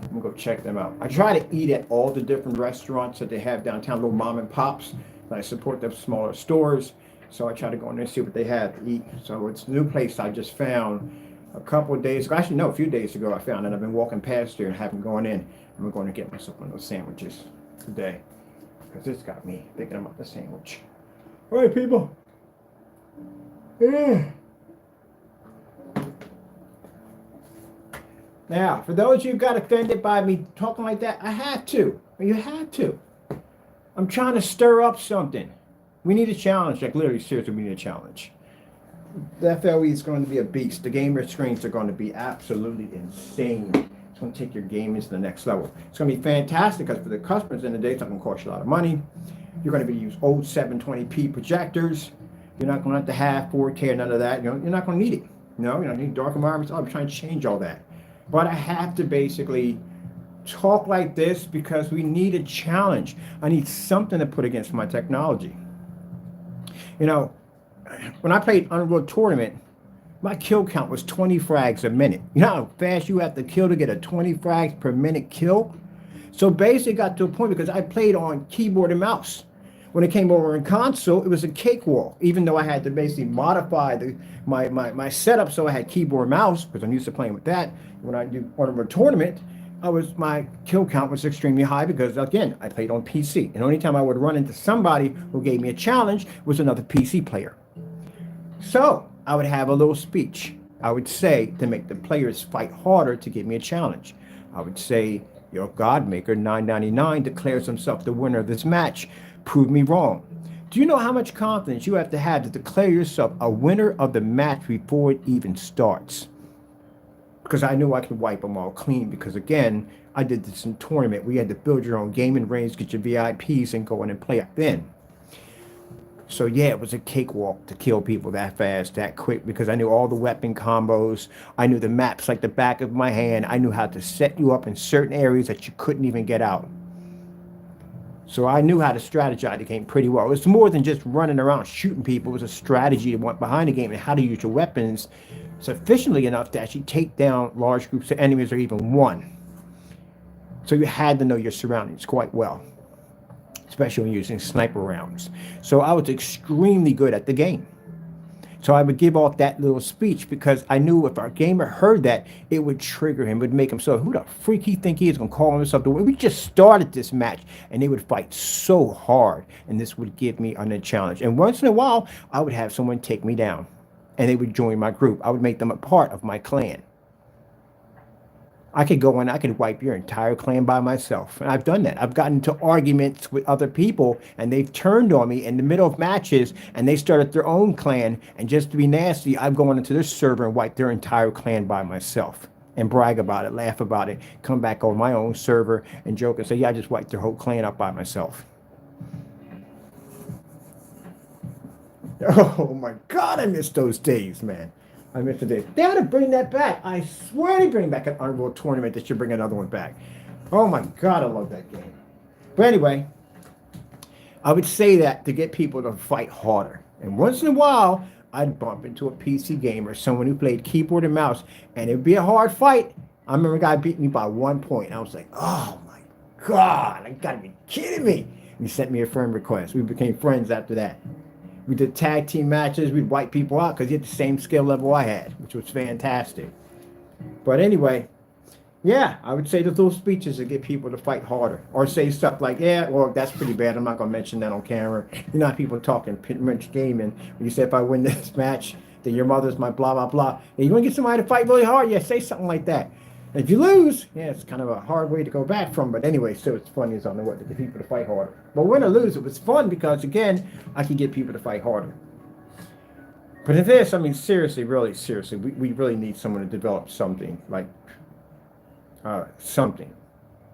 I'm gonna go check them out. I try to eat at all the different restaurants that they have downtown, little mom and pops. And I support the smaller stores, so I try to go in there and see what they have to eat. So it's a new place I just found a couple of days ago. Actually, no, a few days ago I found it. I've been walking past there and haven't gone in. I'm going to get myself one of those sandwiches today, because this got me thinking about the sandwich. All right, people. Yeah. Now, for those of you who got offended by me talking like that, I had to. You had to. I'm trying to stir up something. We need a challenge. Like, literally, seriously, we need a challenge. The FLE is going to be a beast. The gamer screens are going to be absolutely insane. It's going to take your gaming to the next level. It's going to be fantastic, because for the customers in the day, it's not going to cost you a lot of money. You're going to be use old 720p projectors. You're not going to have to have 4K or none of that. You're not going to need it. You don't need dark environments. I'm trying to change all that. But I have to basically talk like this because we need a challenge. I need something to put against my technology. When I played Unreal Tournament, my kill count was 20 frags a minute. You know how fast you have to kill to get a 20 frags per minute kill? So basically it got to a point, because I played on keyboard and mouse. When it came over in console, it was a cakewalk, even though I had to basically modify my setup so I had keyboard and mouse, because I'm used to playing with that. When I do Unreal Tournament, my kill count was extremely high, because again, I played on PC. And the only time I would run into somebody who gave me a challenge was another PC player. So I would have a little speech. I would say, to make the players fight harder to give me a challenge. I would say, your Godmaker 999 declares himself the winner of this match. Prove me wrong. Do you know how much confidence you have to declare yourself a winner of the match before it even starts? Because I knew I could wipe them all clean, because again, I did this in tournament. We had to build your own gaming range, get your VIPs, and go in and play up then. So yeah, it was a cakewalk to kill people that fast, that quick, because I knew all the weapon combos. I knew the maps like the back of my hand. I knew how to set you up in certain areas that you couldn't even get out. So I knew how to strategize the game pretty well. It was more than just running around shooting people. It was a strategy that went behind the game and how to use your weapons sufficiently enough to actually take down large groups of enemies, or even one. So you had to know your surroundings quite well, especially when using sniper rounds. So I was extremely good at the game. So I would give off that little speech, because I knew if our gamer heard that, it would trigger him, would make him so, who the freak he think he is, gonna call himself the winner? We just started this match, and they would fight so hard, and this would give me a challenge. And once in a while, I would have someone take me down, and they would join my group. I would make them a part of my clan. I could go in, I could wipe your entire clan by myself. And I've done that. I've gotten into arguments with other people, and they've turned on me in the middle of matches, and they started their own clan. And just to be nasty, I've gone into their server and wiped their entire clan by myself, and brag about it, laugh about it, come back on my own server and joke and say, yeah, I just wiped their whole clan up by myself. Oh my God, I miss those days, man. I missed the days. They ought to bring that back. I swear they bring back an Unreal Tournament. They should bring another one back. Oh my God, I love that game. But anyway, I would say that to get people to fight harder. And once in a while, I'd bump into a PC gamer, someone who played keyboard and mouse, and it'd be a hard fight. I remember a guy beat me by 1 point. I was like, oh my God, I gotta be kidding me. And he sent me a friend request. We became friends after that. We did tag team matches. We'd wipe people out because he had the same skill level I had, which was fantastic. But anyway, yeah, I would say those little speeches that get people to fight harder. Or say stuff like, yeah, well, that's pretty bad. I'm not going to mention that on camera. You know how people talking pretty much gaming. When you say, if I win this match, then your mother's my blah, blah, blah. And you want to get somebody to fight really hard? Yeah, say something like that. And if you lose, yeah, it's kind of a hard way to go back from. But anyway, so it's funny as I know what to get people to fight harder. But win or lose, it was fun because, again, I could get people to fight harder. But in this, I mean, seriously, really seriously, we really need someone to develop something like something,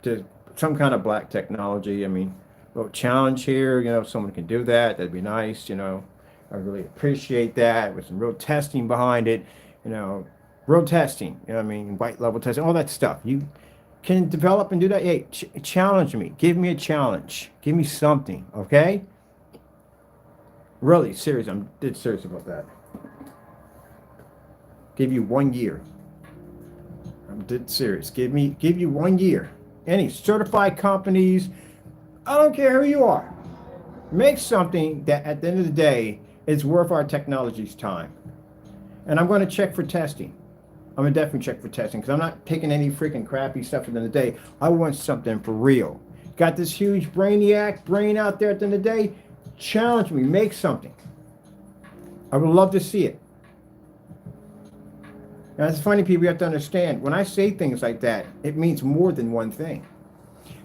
to some kind of black technology. I mean, a little challenge here, you know, if someone can do that, that'd be nice, you know. I really appreciate that, with some real testing behind it, you know, real testing, you know what I mean, white level testing, all that stuff. You can develop and do that. Hey, challenge me, give me a challenge, give me something, okay? Really serious, I'm dead serious about that. Give you 1 year. I'm dead serious. Give you 1 year. Any certified companies, I don't care who you are. Make something that at the end of the day is worth our technology's time. And I'm going to check for testing. I'm going to definitely check for testing because I'm not taking any freaking crappy stuff at the end of the day. I want something for real. Got this huge brain out there at the end of the day. Challenge me. Make something. I would love to see it. Now, it's funny, people, you have to understand, when I say things like that, it means more than one thing.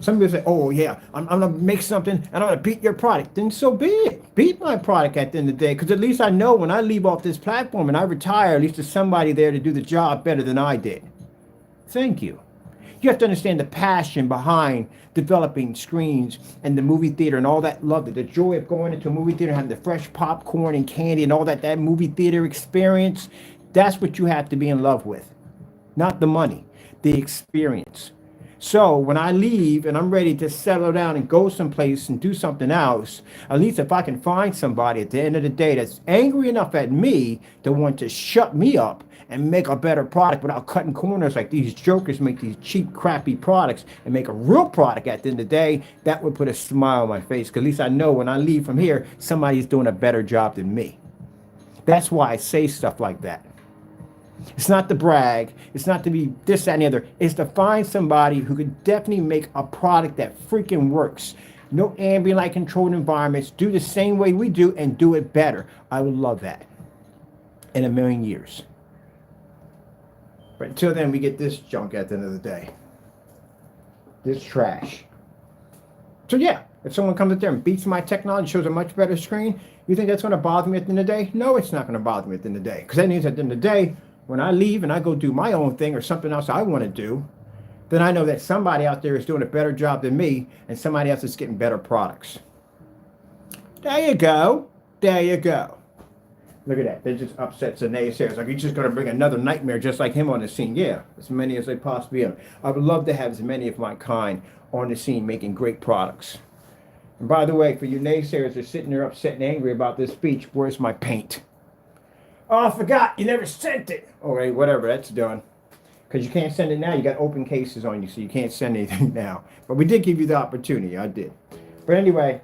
Some people say, oh, yeah, I'm going to make something and I'm going to beat your product. Then so be it. Beat my product at the end of the day, because at least I know when I leave off this platform and I retire, at least there's somebody there to do the job better than I did. Thank you. You have to understand the passion behind developing screens and the movie theater and all that love, the joy of going into a movie theater, having the fresh popcorn and candy and all that movie theater experience. That's what you have to be in love with. Not the money, the experience. So when I leave and I'm ready to settle down and go someplace and do something else, at least if I can find somebody at the end of the day that's angry enough at me to want to shut me up and make a better product without cutting corners like these jokers make these cheap, crappy products, and make a real product at the end of the day, that would put a smile on my face. Because at least I know when I leave from here, somebody's doing a better job than me. That's why I say stuff like that. It's not to brag. It's not to be this, that, and the other. It's to find somebody who could definitely make a product that freaking works. No ambient light controlled environments. Do the same way we do and do it better. I would love that in a million years. But until then, we get this junk at the end of the day. This trash. So yeah, if someone comes up there and beats my technology, shows a much better screen, you think that's going to bother me at the end of the day? No, it's not going to bother me at the end of the day. Because that means at the end of the day, when I leave and I go do my own thing or something else I want to do, then I know that somebody out there is doing a better job than me and somebody else is getting better products. There you go. There you go. Look at that. That just upsets the naysayers. Like, he's just going to bring another nightmare just like him on the scene. Yeah, as many as they possibly are. I would love to have as many of my kind on the scene making great products. And by the way, for you naysayers that are sitting there upset and angry about this speech, where's my paint? Oh, I forgot. You never sent it. All right, whatever. That's done. Because you can't send it now. You got open cases on you, so you can't send anything now. But we did give you the opportunity. I did. But anyway,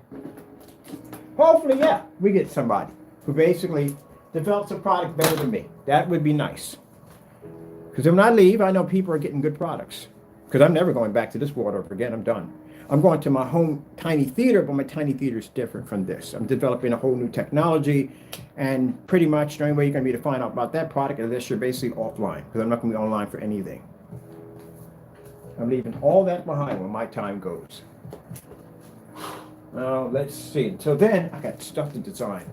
hopefully, yeah, we get somebody who basically develops a product better than me. That would be nice. Because when I leave, I know people are getting good products. Because I'm never going back to this world ever again. I'm done. I'm going to my home tiny theater, but my tiny theater is different from this. I'm developing a whole new technology, and pretty much the only way you're going to be to find out about that product is unless you're basically offline, because I'm not going to be online for anything. I'm leaving all that behind when my time goes. Now, let's see. Until then, I got stuff to design.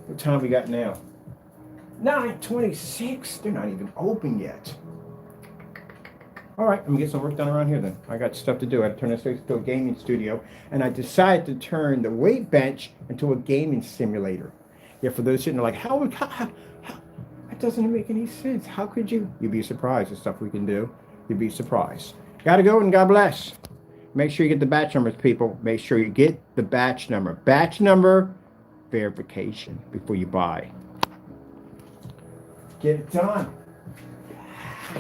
What time we got now? 9:26. They're not even open yet. All right, I'm gonna get some work done around here then. I got stuff to do. I had to turn this place into a gaming studio, and I decided to turn the weight bench into a gaming simulator. Yeah, for those sitting there like, how that doesn't make any sense. How could you? You'd be surprised the stuff we can do. You'd be surprised. Gotta go, and God bless. Make sure you get the batch numbers, people. Make sure you get the batch number. Batch number verification before you buy. Get it done.